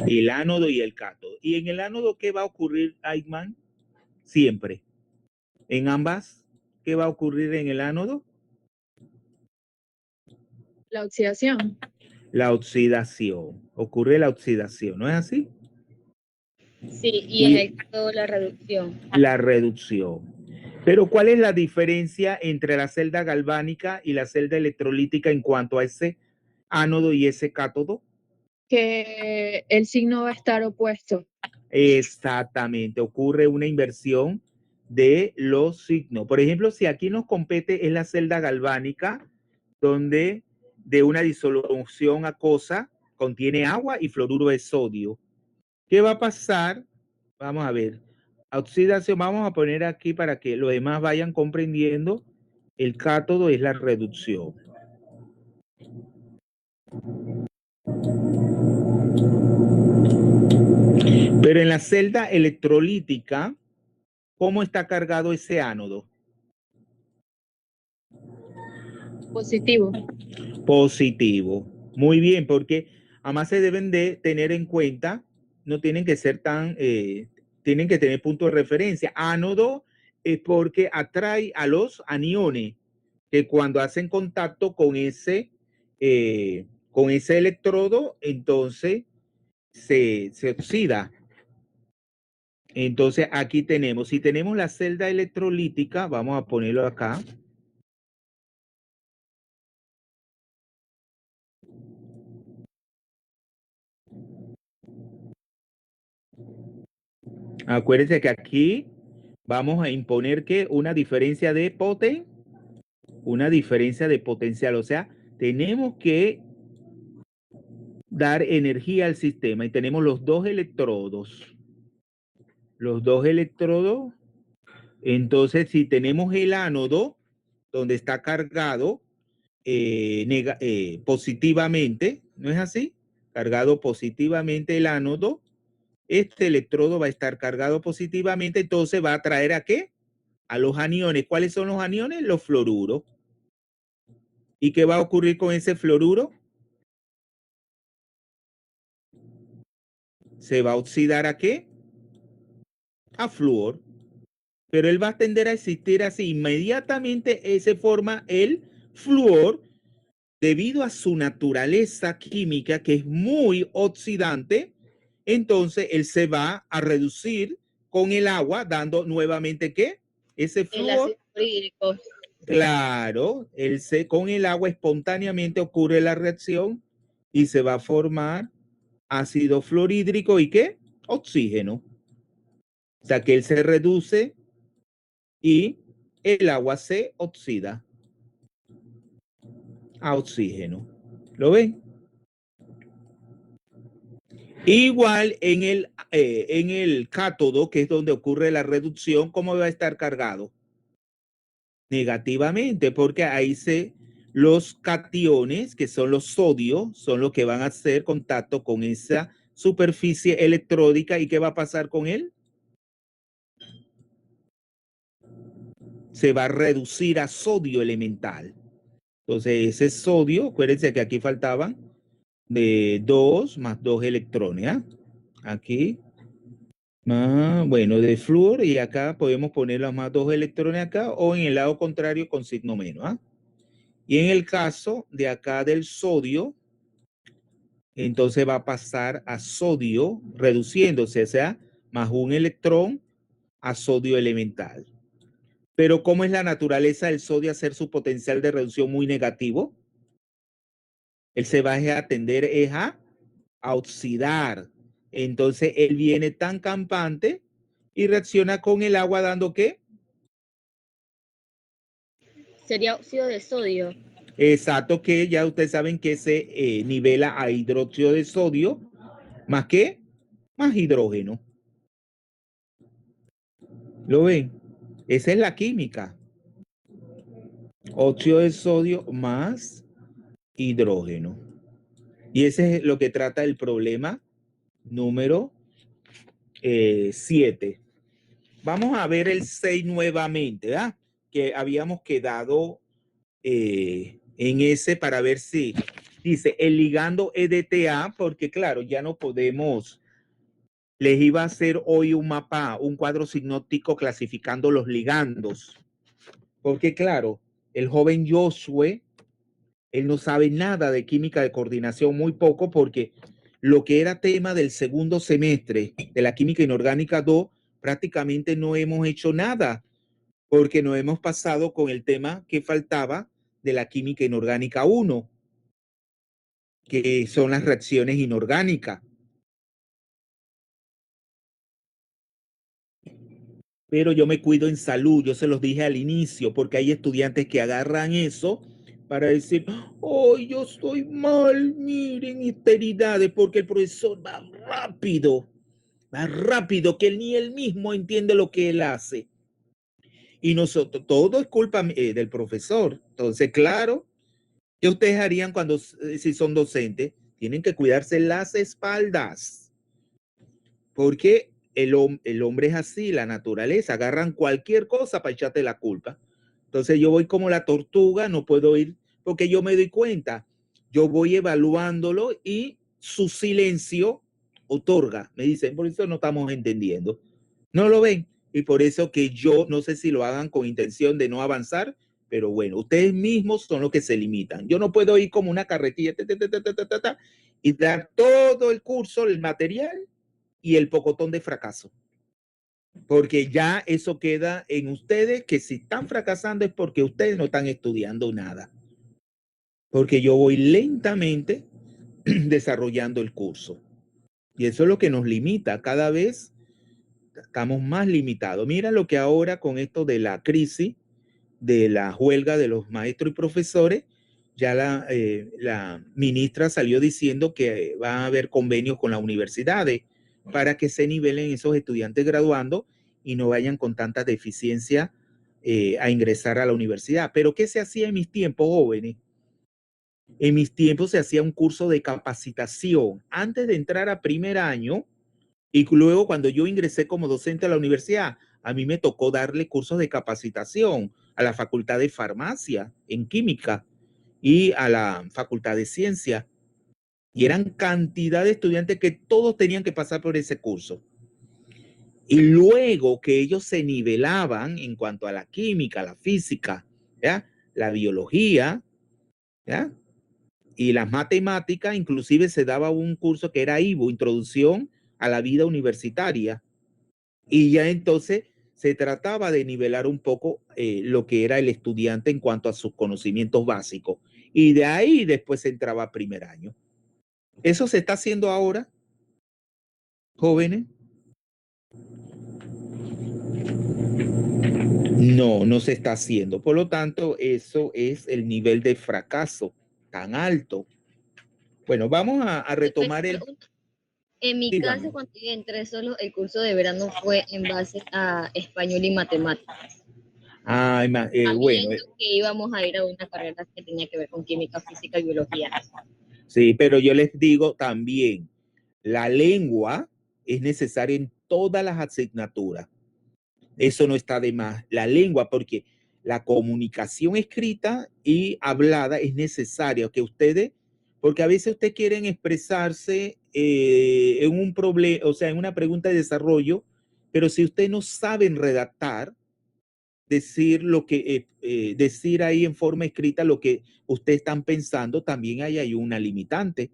El ánodo y el cátodo. ¿Y en el ánodo qué va a ocurrir, Ayman? Siempre. En ambas, ¿qué va a ocurrir en el ánodo? La oxidación. La oxidación. Ocurre la oxidación, ¿no es así? Sí, y en Y el cátodo la reducción. la reducción. Pero ¿cuál es la diferencia entre la celda galvánica y la celda electrolítica en cuanto a ese ánodo y ese cátodo? Que el signo va a estar opuesto. Exactamente, ocurre una inversión de los signos. Por ejemplo, si aquí nos compete es la celda galvánica, donde de una disolución acuosa contiene agua y fluoruro de sodio. ¿Qué va a pasar? Vamos a ver. Oxidación, vamos a poner aquí para que los demás vayan comprendiendo. El cátodo es la reducción. Pero en la celda electrolítica, ¿cómo está cargado ese ánodo? Positivo. Positivo. Muy bien, porque además se deben de tener en cuenta, no tienen que ser tan, tienen que tener punto de referencia. Ánodo es porque atrae a los aniones que cuando hacen contacto con ese electrodo, entonces se oxida. Entonces aquí tenemos, si tenemos la celda electrolítica, vamos a ponerlo acá. Acuérdense que aquí vamos a imponer que una diferencia de potencial, o sea, tenemos que dar energía al sistema y tenemos los dos electrodos. Entonces, si tenemos el ánodo, donde está cargado positivamente, ¿no es así? Cargado positivamente el ánodo, este electrodo va a estar cargado positivamente, entonces va a atraer ¿a qué? A los aniones. ¿Cuáles son los aniones? Los fluoruros. ¿Y qué va a ocurrir con ese fluoruro? ¿Se va a oxidar a qué? A flúor. Pero él va a tender a existir así. Inmediatamente se forma el flúor debido a su naturaleza química que es muy oxidante. Entonces él se va a reducir con el agua, dando nuevamente ¿qué? Ese El flúor. ácido fluorhídrico. Claro, con el agua espontáneamente ocurre la reacción y se va a formar ácido fluorhídrico y ¿qué? Oxígeno. O sea que él se reduce y el agua se oxida a oxígeno. ¿Lo ven? Igual en el cátodo, que es donde ocurre la reducción, ¿cómo va a estar cargado? Negativamente, porque ahí los cationes, que son los sodios, son los que van a hacer contacto con esa superficie electrónica. ¿Y qué va a pasar con él? Se va a reducir a sodio elemental. Entonces, ese sodio, acuérdense que aquí faltaban de 2 más 2 electrones. ¿Ah? Aquí. Bueno, de flúor, y acá podemos poner los más 2 electrones acá, o en el lado contrario con signo menos. ¿Ah? Y en el caso de acá del sodio, entonces va a pasar a sodio reduciéndose, o sea, más un electrón a sodio elemental. Pero ¿cómo es la naturaleza del sodio hacer su potencial de reducción muy negativo? Él se va a tender a oxidar. Entonces él viene tan campante y reacciona con el agua dando ¿qué? Sería óxido de sodio. Exacto, que ya ustedes saben que se nivela a hidróxido de sodio, ¿más qué? Más hidrógeno. ¿Lo ven? Esa es la química. Óxido de sodio más hidrógeno. Y ese es lo que trata el problema número 7. Vamos a ver el 6 nuevamente, ¿verdad? Que habíamos quedado en ese para ver si dice el ligando EDTA, porque claro, ya no podemos. Les iba a hacer hoy un mapa, un cuadro sinóptico clasificando los ligandos, porque claro, el joven Josué, él no sabe nada de química de coordinación, muy poco, porque lo que era tema del segundo semestre de la química inorgánica 2, prácticamente no hemos hecho nada, porque nos hemos pasado con el tema que faltaba de la química inorgánica 1, que son las reacciones inorgánicas. Pero yo me cuido en salud, yo se los dije al inicio, porque hay estudiantes que agarran eso para decir, oh, yo estoy mal, miren, histeridades, porque el profesor va rápido, que él ni él mismo entiende lo que él hace. Y nosotros, todo es culpa del profesor. Entonces, claro, ¿qué ustedes harían cuando, si son docentes? Tienen que cuidarse las espaldas, porque el hombre es así, la naturaleza, agarran cualquier cosa para echarte la culpa. Entonces yo voy como la tortuga, no puedo ir, porque yo me doy cuenta, yo voy evaluándolo y su silencio otorga. Me dicen, por eso no estamos entendiendo. No lo ven. Y por eso que yo no sé si lo hagan con intención de no avanzar, pero bueno, ustedes mismos son los que se limitan. Yo no puedo ir como una carretilla y dar todo el curso, el material y el pocotón de fracaso. Porque ya eso queda en ustedes, que si están fracasando es porque ustedes no están estudiando nada. Porque yo voy lentamente desarrollando el curso. Y eso es lo que nos limita. Cada vez estamos más limitados. Mira lo que ahora con esto de la crisis, de la huelga de los maestros y profesores, ya la ministra salió diciendo que va a haber convenios con las universidades para que se nivelen esos estudiantes graduando y no vayan con tanta deficiencia a ingresar a la universidad. Pero ¿qué se hacía en mis tiempos, jóvenes? En mis tiempos se hacía un curso de capacitación antes de entrar a primer año, y luego cuando yo ingresé como docente a la universidad, a mí me tocó darle cursos de capacitación a la Facultad de Farmacia en Química y a la Facultad de Ciencia. Y eran cantidad de estudiantes que todos tenían que pasar por ese curso. Y luego que ellos se nivelaban en cuanto a la química, la física, ¿ya? La biología, ¿ya? Y las matemáticas, inclusive se daba un curso que era IVO, Introducción a la Vida Universitaria. Y ya entonces se trataba de nivelar un poco lo que era el estudiante en cuanto a sus conocimientos básicos. Y de ahí después se entraba a primer año. ¿Eso se está haciendo ahora, jóvenes? No, no se está haciendo. Por lo tanto, eso es el nivel de fracaso tan alto. Bueno, vamos a retomar el... En mi caso, Dígame. cuando yo entré solo, el curso de verano fue en base a español y matemáticas, Ay, bueno, sabiendo que íbamos a ir a una carrera que tenía que ver con química, física y biología. sí, pero yo les digo también, la lengua es necesaria en todas las asignaturas. Eso no está de más. La lengua, porque la comunicación escrita y hablada es necesaria, que ustedes, porque a veces ustedes quieren expresarse en un problema, o sea, en una pregunta de desarrollo, pero si ustedes no saben redactar, decir lo que decir ahí en forma escrita lo que ustedes están pensando, también hay una limitante.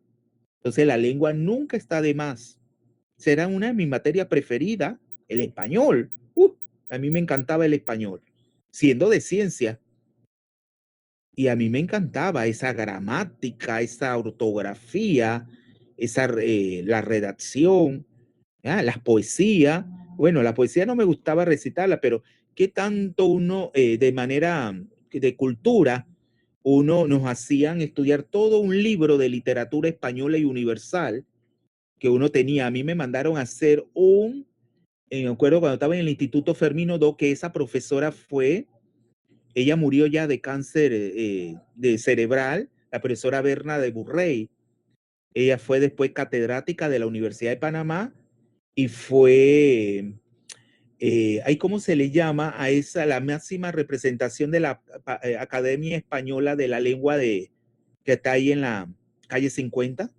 Entonces la lengua nunca está de más. Será una de mis materias preferidas, el español. A mí me encantaba el español, siendo de ciencia. Y a mí me encantaba esa gramática, esa ortografía, la redacción, las poesías. Bueno, la poesía no me gustaba recitarla, pero qué tanto uno, de manera de cultura, uno nos hacían estudiar todo un libro de literatura española y universal que uno tenía. A mí me mandaron a hacer me acuerdo cuando estaba en el Instituto Fermino II, que esa profesora ella murió ya de cáncer de cerebral, la profesora Berna de Burrey. Ella fue después catedrática de la Universidad de Panamá y fue, ¿cómo se le llama a esa, la máxima representación de la Academia Española de la Lengua que está ahí en la calle 50?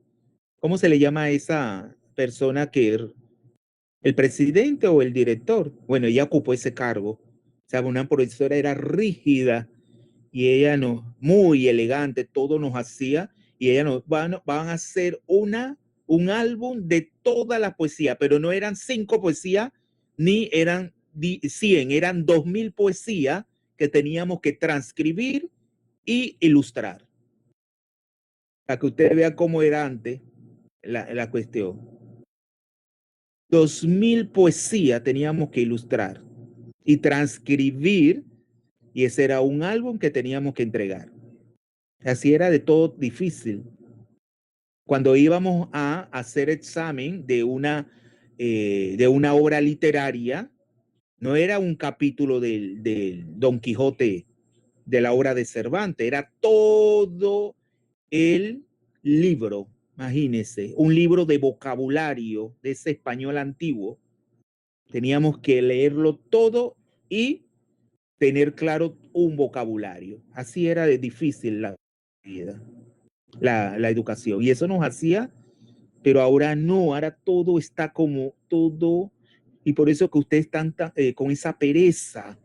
¿Cómo se le llama a esa persona el presidente o el director? Bueno, ella ocupó ese cargo. O sea, una profesora era rígida y ella muy elegante, todo nos hacía, y ella van a hacer un álbum de toda la poesía, pero no eran 5 poesías, ni eran 100, eran 2000 poesías que teníamos que transcribir y ilustrar. Para que usted vea cómo era antes la cuestión. 2000 poesías teníamos que ilustrar y transcribir, y ese era un álbum que teníamos que entregar. Así era de todo difícil. Cuando íbamos a hacer examen de una obra literaria, no era un capítulo del Don Quijote de la obra de Cervantes, era todo el libro, imagínense, un libro de vocabulario de ese español antiguo. Teníamos que leerlo todo y tener claro un vocabulario. Así era de difícil la vida, la educación. Y eso nos hacía, pero ahora no, ahora todo está como todo. Y por eso que ustedes están con esa pereza.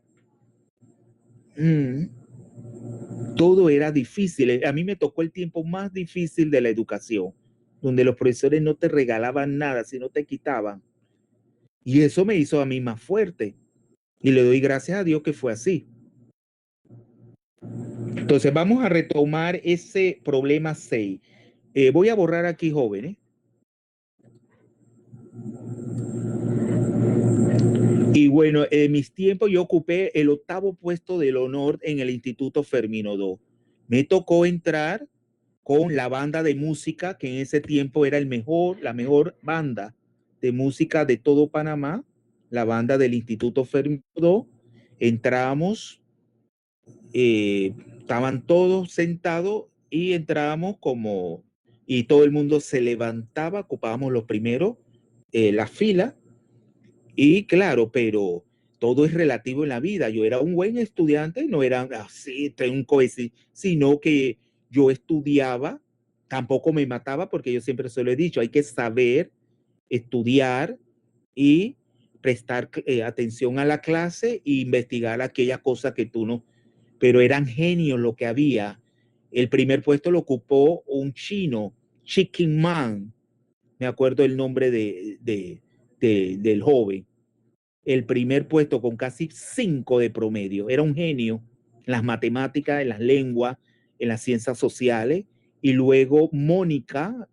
Todo era difícil. A mí me tocó el tiempo más difícil de la educación, donde los profesores no te regalaban nada, sino te quitaban. Y eso me hizo a mí más fuerte. Y le doy gracias a Dios que fue así. Entonces vamos a retomar ese problema 6. Voy a borrar aquí, jóvenes. Y bueno, en mis tiempos yo ocupé el 8º puesto del honor en el Instituto Fermino II. Me tocó entrar con la banda de música, que en ese tiempo era la mejor banda de música de todo Panamá, la banda del Instituto Fermino II. Entramos, estaban todos sentados y entrábamos y todo el mundo se levantaba, ocupábamos los primeros, la fila. Y claro, pero todo es relativo en la vida. Yo era un buen estudiante, no era así, sino que yo estudiaba, tampoco me mataba, porque yo siempre se lo he dicho, hay que saber estudiar y prestar atención a la clase e investigar aquella cosa que tú no, pero eran genios lo que había. El primer puesto lo ocupó un chino, Chicken Man, me acuerdo el nombre del joven. El primer puesto con casi 5 de promedio. Era un genio en las matemáticas, en las lenguas, en las ciencias sociales. Y luego Mónica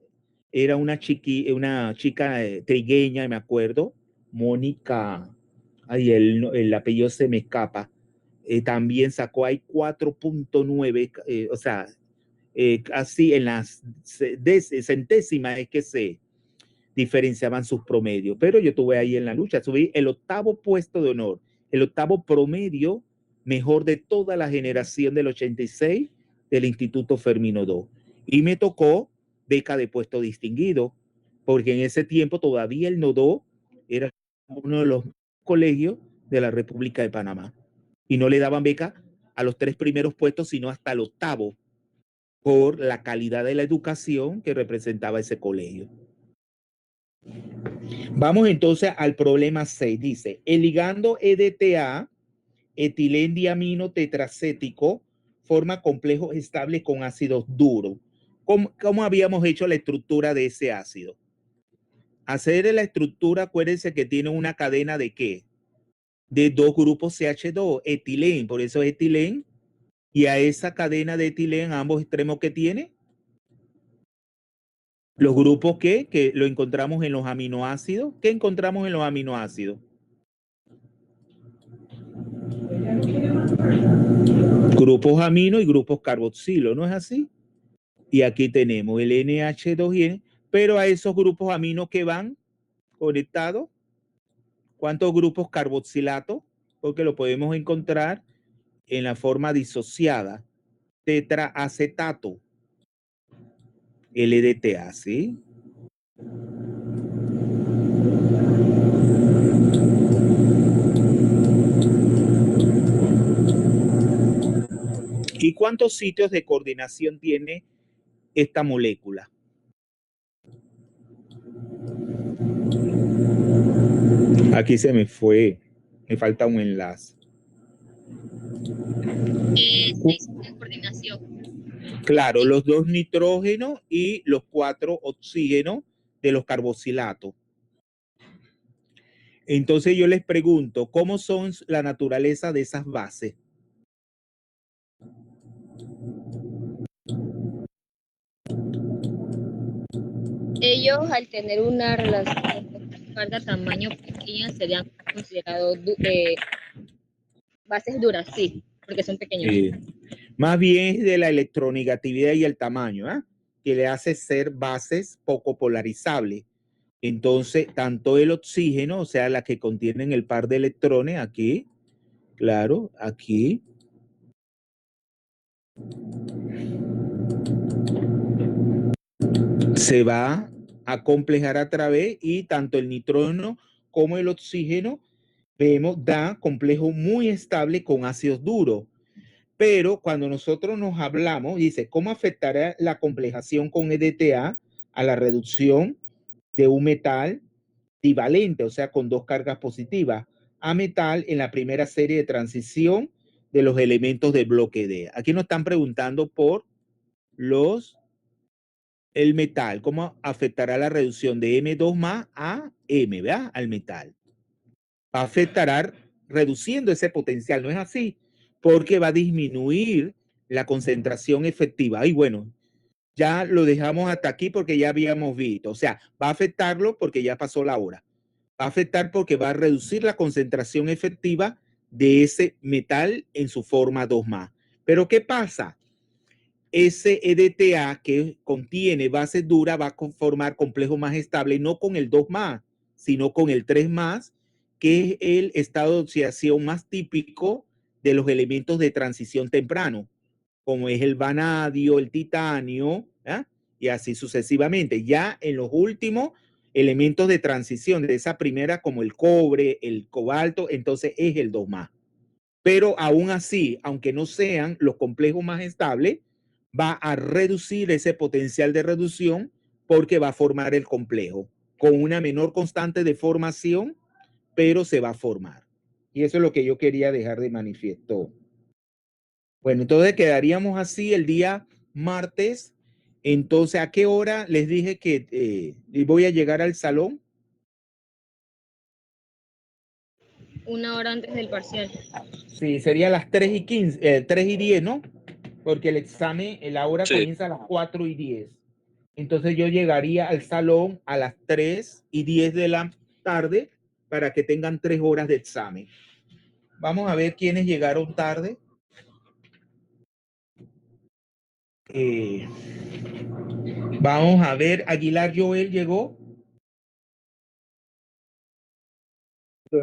era una chica trigueña, me acuerdo. Mónica, ay, el apellido se me escapa, también sacó ahí 4.9, o sea, casi en las centésimas es que se diferenciaban sus promedios, pero yo estuve ahí en la lucha, subí el 8º puesto de honor, el 8º promedio mejor de toda la generación del 86 del Instituto Fermino II, y me tocó beca de puesto distinguido, porque en ese tiempo todavía el Nodo era uno de los colegios de la República de Panamá, y no le daban beca a los 3 primeros puestos, sino hasta el 8º, por la calidad de la educación que representaba ese colegio. Vamos entonces al problema 6. Dice, el ligando EDTA, etilendiamino tetracético, forma complejos estables con ácidos duros. ¿Cómo habíamos hecho la estructura de ese ácido? Hacer la estructura, acuérdense que tiene una cadena de ¿qué? De 2 grupos CH2, etilén, por eso es etilén. Y a esa cadena de etilén, a ambos extremos que tiene, los grupos que lo encontramos en los aminoácidos. ¿Qué encontramos en los aminoácidos? Grupos amino y grupos carboxilo, ¿no es así? Y aquí tenemos el NH2N, pero a esos grupos amino que van conectados, ¿cuántos grupos carboxilatos? Porque lo podemos encontrar en la forma disociada, tetraacetato, LDTA, ¿sí? ¿Y cuántos sitios de coordinación tiene esta molécula? Aquí se me fue, me falta un enlace. 6 de coordinación. Claro, los 2 nitrógenos y los 4 oxígenos de los carboxilatos. Entonces yo les pregunto, ¿cómo son la naturaleza de esas bases? Ellos, al tener una relación carga-tamaño pequeña, serían considerados bases duras, sí, porque son pequeños. Más bien es de la electronegatividad y el tamaño, ¿eh? Que le hace ser bases poco polarizables. Entonces, tanto el oxígeno, o sea, la que contienen el par de electrones, aquí, claro, aquí, se va a complejar a través, y tanto el nitrógeno como el oxígeno, vemos, da complejo muy estable con ácidos duros. Pero cuando nosotros nos hablamos, dice, ¿cómo afectará la complejación con EDTA a la reducción de un metal divalente, o sea, con 2 cargas positivas, a metal en la primera serie de transición de los elementos del bloque D? Aquí nos están preguntando por el metal, ¿cómo afectará la reducción de M2 más a M, ¿verdad? Al metal. Afectará reduciendo ese potencial, ¿no es así? Porque va a disminuir la concentración efectiva. Y bueno, ya lo dejamos hasta aquí porque ya habíamos visto. O sea, va a afectarlo porque ya pasó la hora. Va a afectar porque va a reducir la concentración efectiva de ese metal en su forma 2 más. Pero ¿qué pasa? Ese EDTA que contiene base dura va a formar complejo más estable, no con el 2 más, sino con el 3 más, que es el estado de oxidación más típico de los elementos de transición temprano, como es el vanadio, el titanio, ¿eh? Y así sucesivamente. Ya en los últimos elementos de transición de esa primera, como el cobre, el cobalto, entonces es el 2 más. Pero aún así, aunque no sean los complejos más estables, va a reducir ese potencial de reducción porque va a formar el complejo con una menor constante de formación, pero se va a formar. Y eso es lo que yo quería dejar de manifiesto. Bueno, entonces quedaríamos así el día martes. Entonces, ¿a qué hora les dije que voy a llegar al salón? 1 hora antes del parcial. Sí, sería a las 3:15, 3:10, ¿no? Porque el examen, la hora comienza a las 4:10. Entonces yo llegaría al salón a las 3:10 de la tarde para que tengan 3 horas de examen. Vamos a ver quiénes llegaron tarde. Vamos a ver, Aguilar Joel llegó. Sí.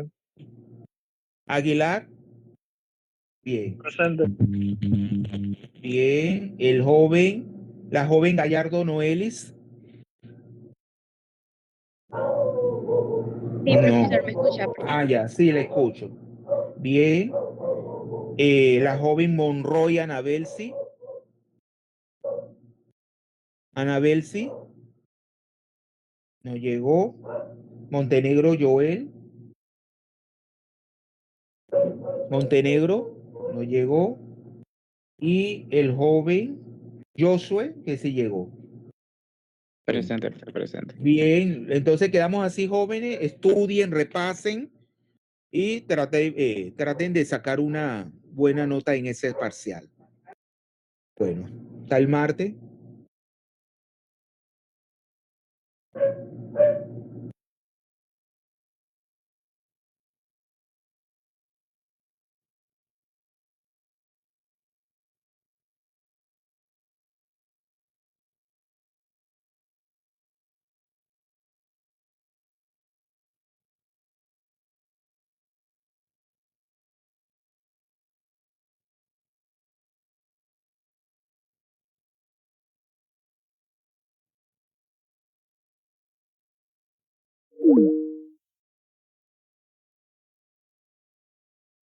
Aguilar. Bien. Presente. Bien. El joven, la joven Gallardo Noelis. Sí, No. profesor, ¿me escucha? Ah, ya, sí, le escucho. Bien. La joven Monroy Anabelsi. Anabelsi. No llegó. Montenegro Joel. Montenegro. No llegó. Y el joven Josué, que sí llegó. Presente, presente. Bien, entonces quedamos así, jóvenes. Estudien, repasen y traten de sacar una buena nota en ese parcial. Bueno, hasta el martes.